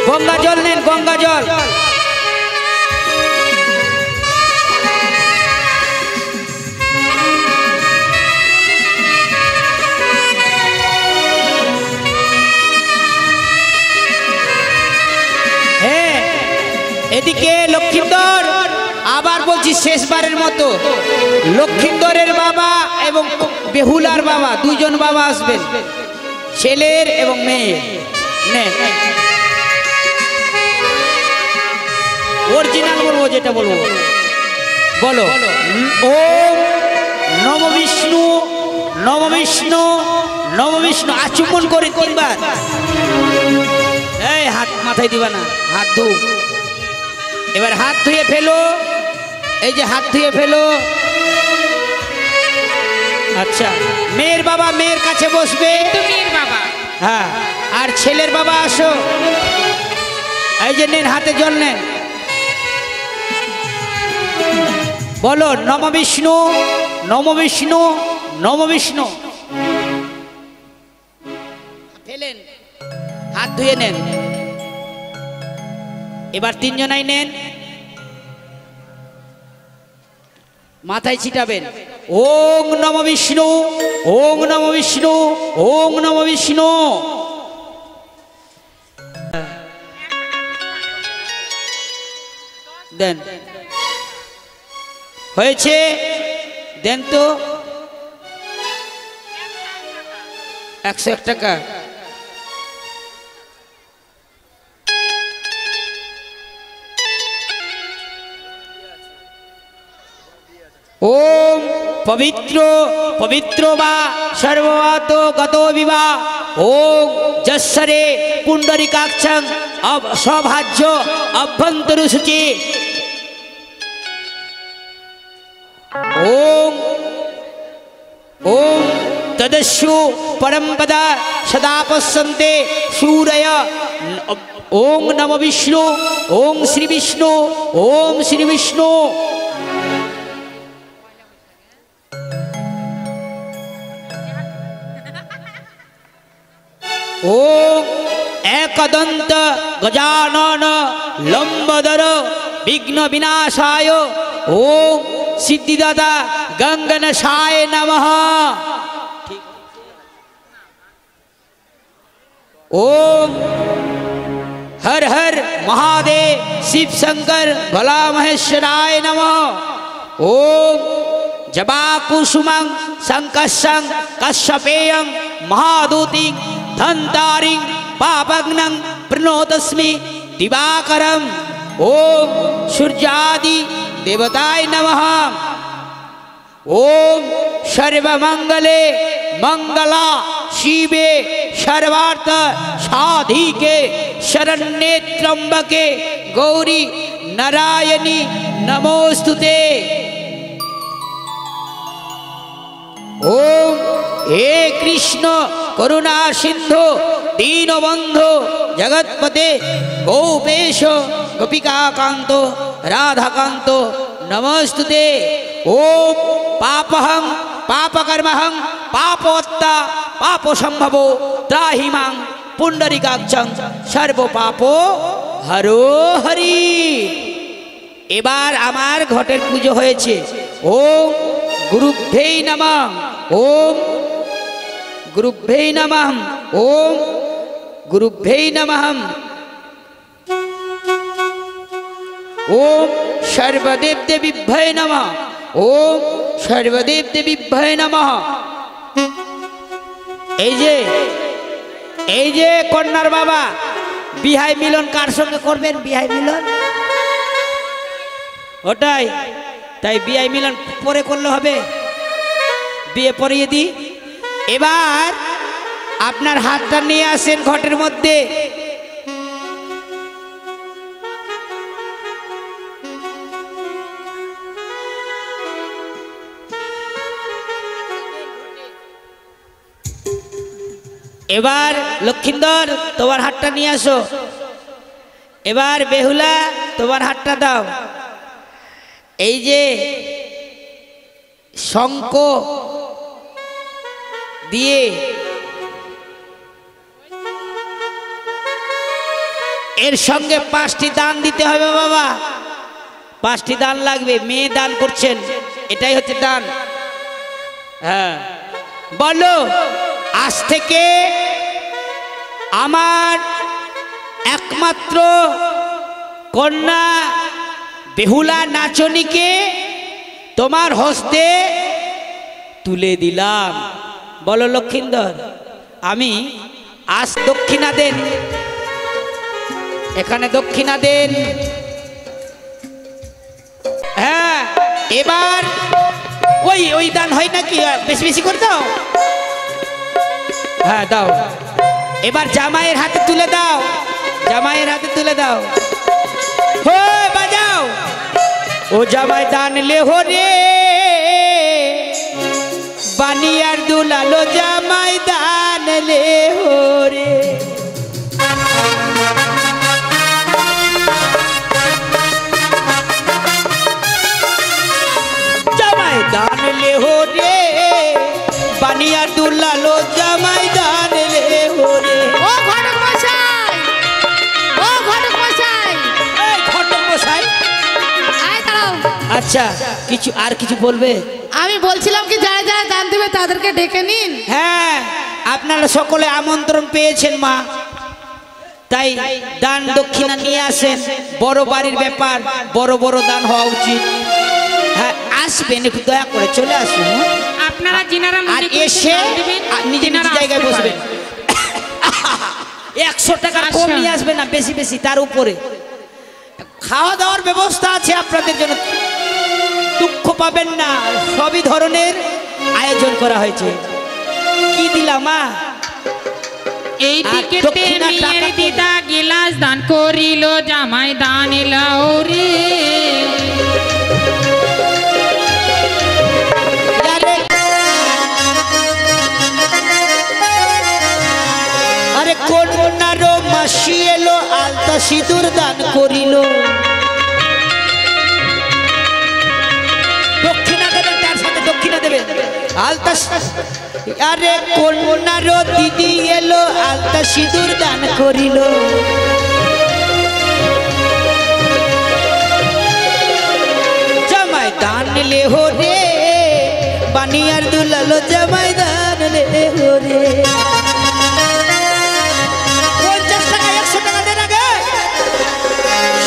গঙ্গা জল নেন, গঙ্গা জল। এদিকে লক্ষিন্দর, আবার বলছি শেষবারের মতো, লক্ষিন্দরের বাবা এবং বেহুলার বাবা, দুজন বাবা আসবেন, ছেলের এবং মেয়ের। নে অরিজিনাল বলবো, যেটা বলবো বলো। ওম নম বিষ্ণু নম বিষ্ণু নম বিষ্ণু। আচুম্বন করে 3 বার। এই হাত মাথায় দিবা না, হাত ধো। এবার হাত ধুয়ে ফেলো, এই যে হাত ধুয়ে ফেলো। আচ্ছা, মেয়ের বাবা মেয়ের কাছে বসবে। মেয়ের বাবা, হ্যাঁ, আর ছেলের বাবা আসো। এই যে নেন, হাতে জল নেন। বলো নম বিষ্ণু নম বিষ্ণু নম বিষ্ণু। ফেলেন, হাত ধুয়ে নেন। এবার 3 জনাই নেন, মাথায় ছিটাবেন। ওং নম বিষ্ণু ওং নম বিষ্ণু ওং নম বিষ্ণু। দেন, হয়েছে, দেন তো। 101 টাকা। ओम पवित्रो वा सर्ववातो गतो विवा। ओम जस्सरे पुंडरीकाक्षं अब सौभाज्य अभ्यंतरु शुचि। ओम ओम तदस्यु परमपदा सदा पश्यन्ते सूरय। ओम नमो विष्णु ओम श्री विष्णु ओम श्री विष्णु। ओम एकदंत गजानन लंबोदर विघ्न विनाशाय। ओम सिद्धिदाता गंगनशाय नमः। ओम हर हर महादेव शिव शंकर भोला महेश्वराय नमः। ओम जबाकुसुमं संकर्षं कश्यपेयं महादूतिं धन्तारिं पापग्नं प्रणोतस्मि दिवाकरम्। ओम सूर्यादि देवताय नमः। ओम सर्वमंगले मंगला शिवे सर्वार्थ साधिके शरण्ये त्र्यंबके गौरी नारायणी नमोस्तुते। ओम हे कृष्ण करुणा सिंधु दीनबंधु जगतपते गोपेश गोपिकाकांतो राधाकांतो नमोस्तुते। ओम पापहं पापकर्महं पापोत्ता पापो संभवो त्राहि मां पुंडरीकाक्षं सर्व पापो हरो हरि। এবার আমার ঘটের পুজো হয়েছে। ওম গুরুভ্যৈ নমঃ। ওম গুরুভ্যৈ নমঃ। ওম গুরুভ্যৈ নমঃ। ओम सर्वदेव देवीभ्यै नमः। ओम सर्वदेव देवीभ्यै नमः। এই যে কন্যার বাবা বিহাই মিলন কার সঙ্গে করবেন? বিহাই মিলন ওটাই, তাই বিহাই মিলন পরে করলে হবে, বিয়ে পরিয়ে দিই। এবার আপনার হাতটা নিয়ে আসেন ঘটের মধ্যে। এবার লক্ষিন্দর তোমার হাতটা নিয়ে আসো। এবার বেহুলা তোমার হাতটা দাও। এই যে শঙ্খ দিয়ে এর সঙ্গে 5টি দান দিতে হবে বাবা, 5টি দান লাগবে। মেয়ে দান করছেন, এটাই হচ্ছে দান। হ্যাঁ বলো, আজ থেকে আমার একমাত্র কন্যা বেহুলা নাচনীকে তোমার হস্তে তুলে দিলাম। বলো লক্ষিন্দর, আমি আজ দক্ষিণা দেন, এখানে দক্ষিণা দেন। হ্যাঁ, এবার ওই ওই দান হয় নাকি, বেশি বেশি করে দাও। হ্যাঁ দাও। এবার জামাইয়ের হাতে তুলে দাও, জামাইয়ের হাতে তুলে দাও। হো বাজাও, ও জামাই দান লে হো রে, বানিয়ার দুলালো জামাই দান লে হো রে। জামাই দান লে হো রে, বানিয়ার দুলালো জামাই দান লে হো রে। ও ঘটক মশাই, ও ঘটক মশাই, এই ঘটক মশাই, আয় দাঁড়াও। আচ্ছা কিছু আর কিছু বলবে? আমি বলছিলাম কি যারা যারা দান দেবে তাদেরকে ডেকে নিন। হ্যাঁ, আপনারা সকলে আমন্ত্রণ পেয়েছেন মা, তাই দান দক্ষিণা নিয়ে আসেন। বড় বাড়ির ব্যাপার, বড় বড় দান হওয়া উচিত। হ্যাঁ আসবেন, একটু দয়া করে চলে আসুন। আপনারা যিনারা আর মনে করছেন এসে দান দেবেন, নিজে তিনারা নিজের জায়গায় আসতে বসবেন। পারেন। 100 টাকা কম আসুন। নিয়ে আসবেন না, বেশি বেশি তার উপরে। খাওয়া দাওয়ার ব্যবস্থা আছে আপনাদের জন্য, দুঃখ পাবেন না, সবই ধরনের আয়োজন করা হয়েছে। কি দিলাম মা? এই আর টিকেটে দক্ষিণা মেয়ের টাকা দিদা গিলাস দান করিল, জামাই দান এলাও রে। আরে কন্যার মাসি এলো, আলতা সিঁদুর দান করিল। দক্ষিণা দেবেন, তার সাথে দক্ষিণা দেবেন। আলতা, আরে কন্যার দিদি এলো, আলতা সিঁদুর দান করিল। জামাই দান লে হো রে, বানিয়ার দুলালো জামাই দান লে হো রে। 50 টাকা 100 টাকা দেন আগে।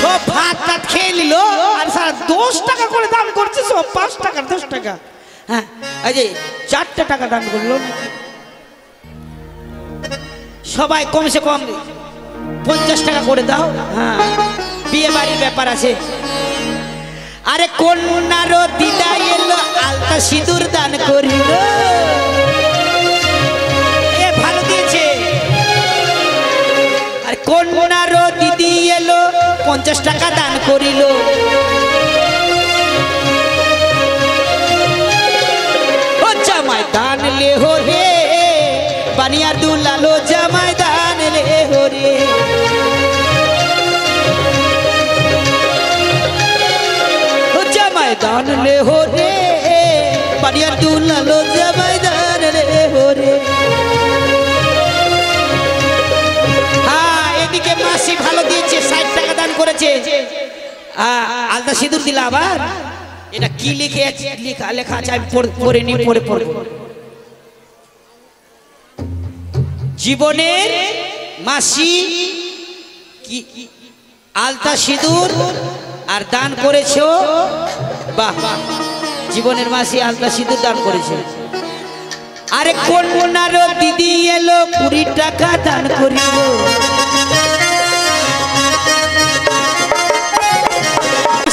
সব ভাত টাত খেয়ে নিল, আর সারা 10 টাকা করে দান করছে, সব 5 টাকা 10 টাকা। হ্যাঁ এই যে 4 টাকা দান করলো। সবাই কমসে কম 50 টাকা করে দাও। হ্যাঁ, বিয়ে বাড়ির ব্যাপার আছে। আরে কন্যার দিদা এলো, আলতা সিঁদুর দান করিল। এ ভালো দিয়েছে। আর কন্যার দিদি এলো, 50 টাকা দান করিল। ও জামাই দান লে হো রে, বানিয়ার দুলালো জামাই দান লে হো রে। ও জামাই দান লে হো রে, বানিয়ার দুলালো জামাই দান লে হো রে। হ্যাঁ, এদিকে মাসি ভালো দিয়েছে, 60 টাকা দান করেছে। আলতা সিঁদুর দিলা। আবার এটা কি লিখে আছে, লেখা আছে, আমি পড়ে নি, পড়ে পড়ব। জীবনের মাসি কি আলতা সিঁদুর আর দান করেছো। বাহ, জীবনের মাসি আলতা সিঁদুর দান করেছে। আরে কন্যার দিদি এলো, 20 টাকা দান করিল।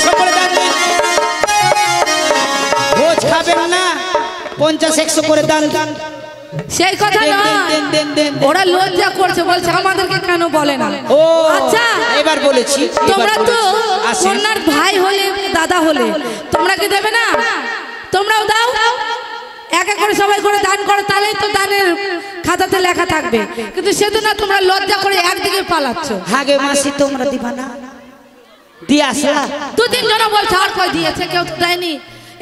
সকলে দান দিন। ভোজ খাবেন না, 50-100 করে দান দান। সেই কথা দেন, নয়, দেন, দেন, দেন, দেন। ওরা লজ্জা করছে, বলছে আমাদেরকে কেন বলে না। ও আচ্ছা, এবার বলেছি, এবার তোমরা তো বলেছি। আসেন। কন্যার ভাই হলে দাদা হলে তোমরা কি দেবে না? তোমরাও দাও, এক এক করে সবাই করে দান করো, তাহলেই তো দানের খাতাতে লেখা থাকবে। কিন্তু সেতো না, তোমরা লজ্জা করে একদিকে পালাচ্ছ। হাগে মাসি তোমরা দিবা না? দিয়ে আসলা। 2-3 জন বলছে আর কই দিয়েছে, কেউ তো দেয়নি।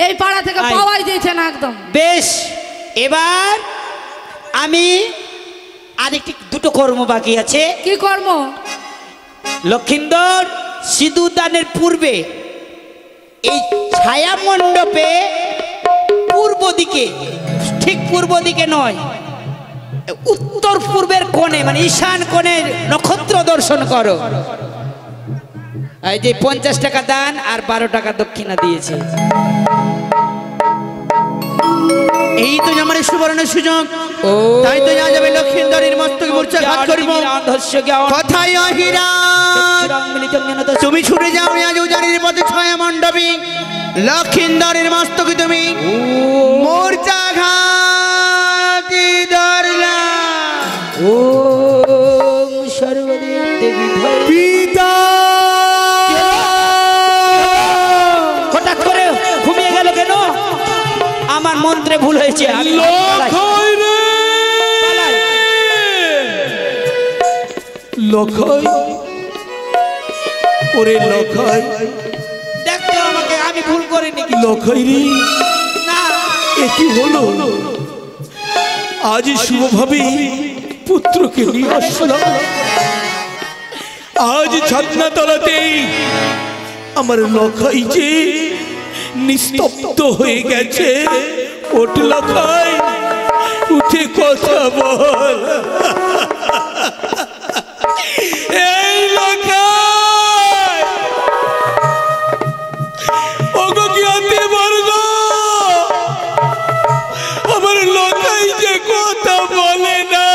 এই পাড়া থেকে আয়। পাওয়াই দিয়েছে না একদম। বেশ, এবার আমি আরেকটি দুটো কর্ম বাকি আছে। কি কর্ম? লক্ষিন্দর সিঁদুর দানের পূর্বে এই ছায়া মণ্ডপে পূর্ব দিকে, ঠিক পূর্ব দিকে নয়, উত্তর পূর্বের কোণে, মানে ঈশান কোণের নক্ষত্র দর্শন করো। এই যে 50 টাকা দান আর 12 টাকা দক্ষিণা দিয়েছে। এই তো আমার সুবর্ণ সুযোগ, ও তাই তো আজ আমি লক্ষিন্দরের মস্তকে মূর্ছাঘাত করিব। কথায় অহিরা তুমি ছুটে যাও আজ উজানির পথে ছায়া মণ্ডপে, লক্ষিন্দরের মস্তকে তুমি মূর্ছাঘাত ধরলা। ও সর্বদেব দেবী পিতা হঠাৎ করে ঘুমিয়ে গেল কেন? আমার মন্ত্রে ভুল হয়েছে, আমি লক্ষয় রে লক্ষয়, ওরে লক্ষয়, দেখতে আমাকে, আমি ভুল করিনি। লক্ষয় রে, না এ কি হলো? আজ শুভভাবে পুত্রকে নিয়ে আসলাম, আজ ছাতনা তলাতেই আমার লক্ষয় যে নিস্তব্ধ হয়ে গেছে। ওঠ লক্ষয়, উঠে কথা বল। এই লক্ষয়, ওগো জ্ঞাতি বর্গ, আমার লক্ষয় যে কথা বলে না,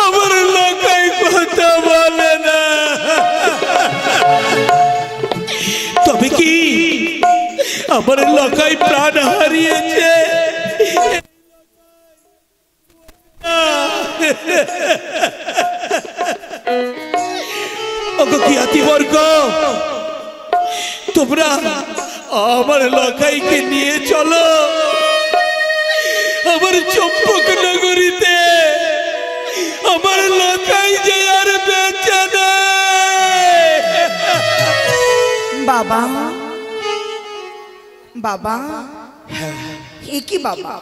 আমার লক্ষয় কথা বলে না। তবে কি আমার লক্ষয় প্রাণ হারিয়েছে? ওগো জ্ঞাতিবর্গ, তোমরা আমার লক্ষয়কে নিয়ে চলো আমার চম্পক নগরীতে। আমার লক্ষয় যে আর বেঁচে নেই। বাবা, বাবা, এ কি বাবা?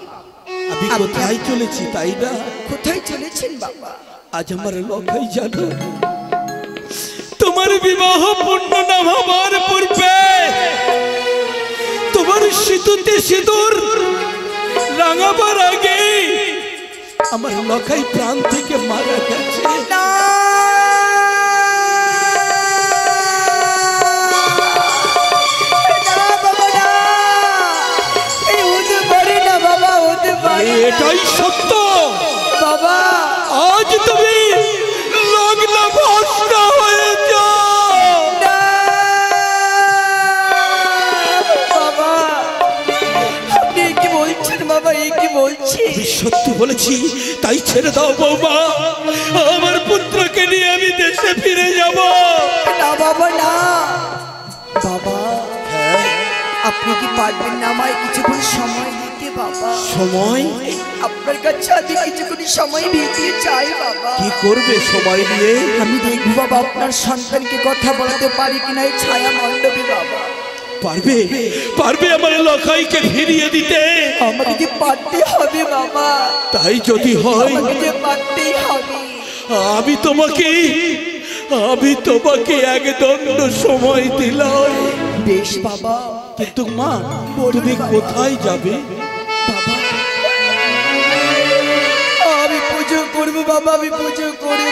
আমি কোথায় চলেছি তাই না? কোথায় চলেছেন বাবা? আজ আমার লক্ষয় জানো, তোমার বিবাহ পূর্ণ না হবার পূর্বে তোমার সিঁদুতে সিঁদুর রাঙাবার আগে আমার লক্ষয় প্রাণ থেকে মারা গেছে। এটাই সত্য বাবা, আজ তুমি লগ্ন ভ্রষ্ট হয়েছ। বাবা, আপনি কি বলছেন বাবা? এ কি বলছেন? আমি সত্যি বলেছি, তাই ছেড়ে দাও বৌমা, আমার পুত্রকে নিয়ে আমি দেশে ফিরে যাব। না বাবা, না বাবা, আপনি কি পারবেন না আমায় কিছুক্ষণ সময় দিতে বাবা? সময়? আপনার কাছে আমি কিছুক্ষণ সময় দিতে চাই বাবা। কি করবে সময় নিয়ে? আমি দেখব বাবা আপনার সন্তানকে কথা বলাতে পারি কিনা এই ছায়া মণ্ডপে বাবা। পারবে, পারবে আমার লক্ষয়কে ফিরিয়ে দিতে? আমাকে যে পারতে হবে বাবা। তাই যদি হয় আমাকে যে পারতেই হবে। আমি তোমাকে এক দণ্ড সময় দিলাম। বেশ বাবা, কিন্তু মা, তুমি কোথায় যাবে? বাবা আমি পুজো করব বাবা, আমি পুজো করব।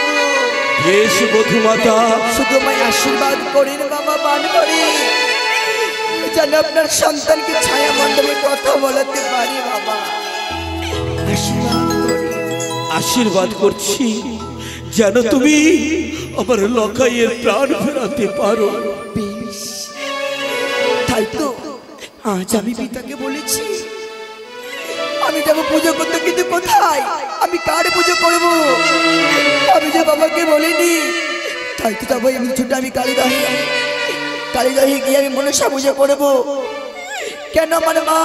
বেশ বধুমাতা, শুধু আমায় আশীর্বাদ করেন বাবা, বান করে যেন আপনার সন্তানকে ছায়া মণ্ডপে কথা বলাতে পারি বাবা। আশীর্বাদ করেন। আশীর্বাদ করছি যেন তুমি আমার লক্ষয়ের প্রাণ ফেরাতে পারো। বেশ, তাই তো আজ আমি পিতাকে বলেছি আমি যাবো পুজো করতে, কিন্তু কোথায়, আমি কার পুজো করব? আমি যে বাবাকে বলিনি। তাই তো যাবো আমি ছুটে, আমি কালীদহে গিয়ে আমি মনসা পুজো করবো। কেন আমার মা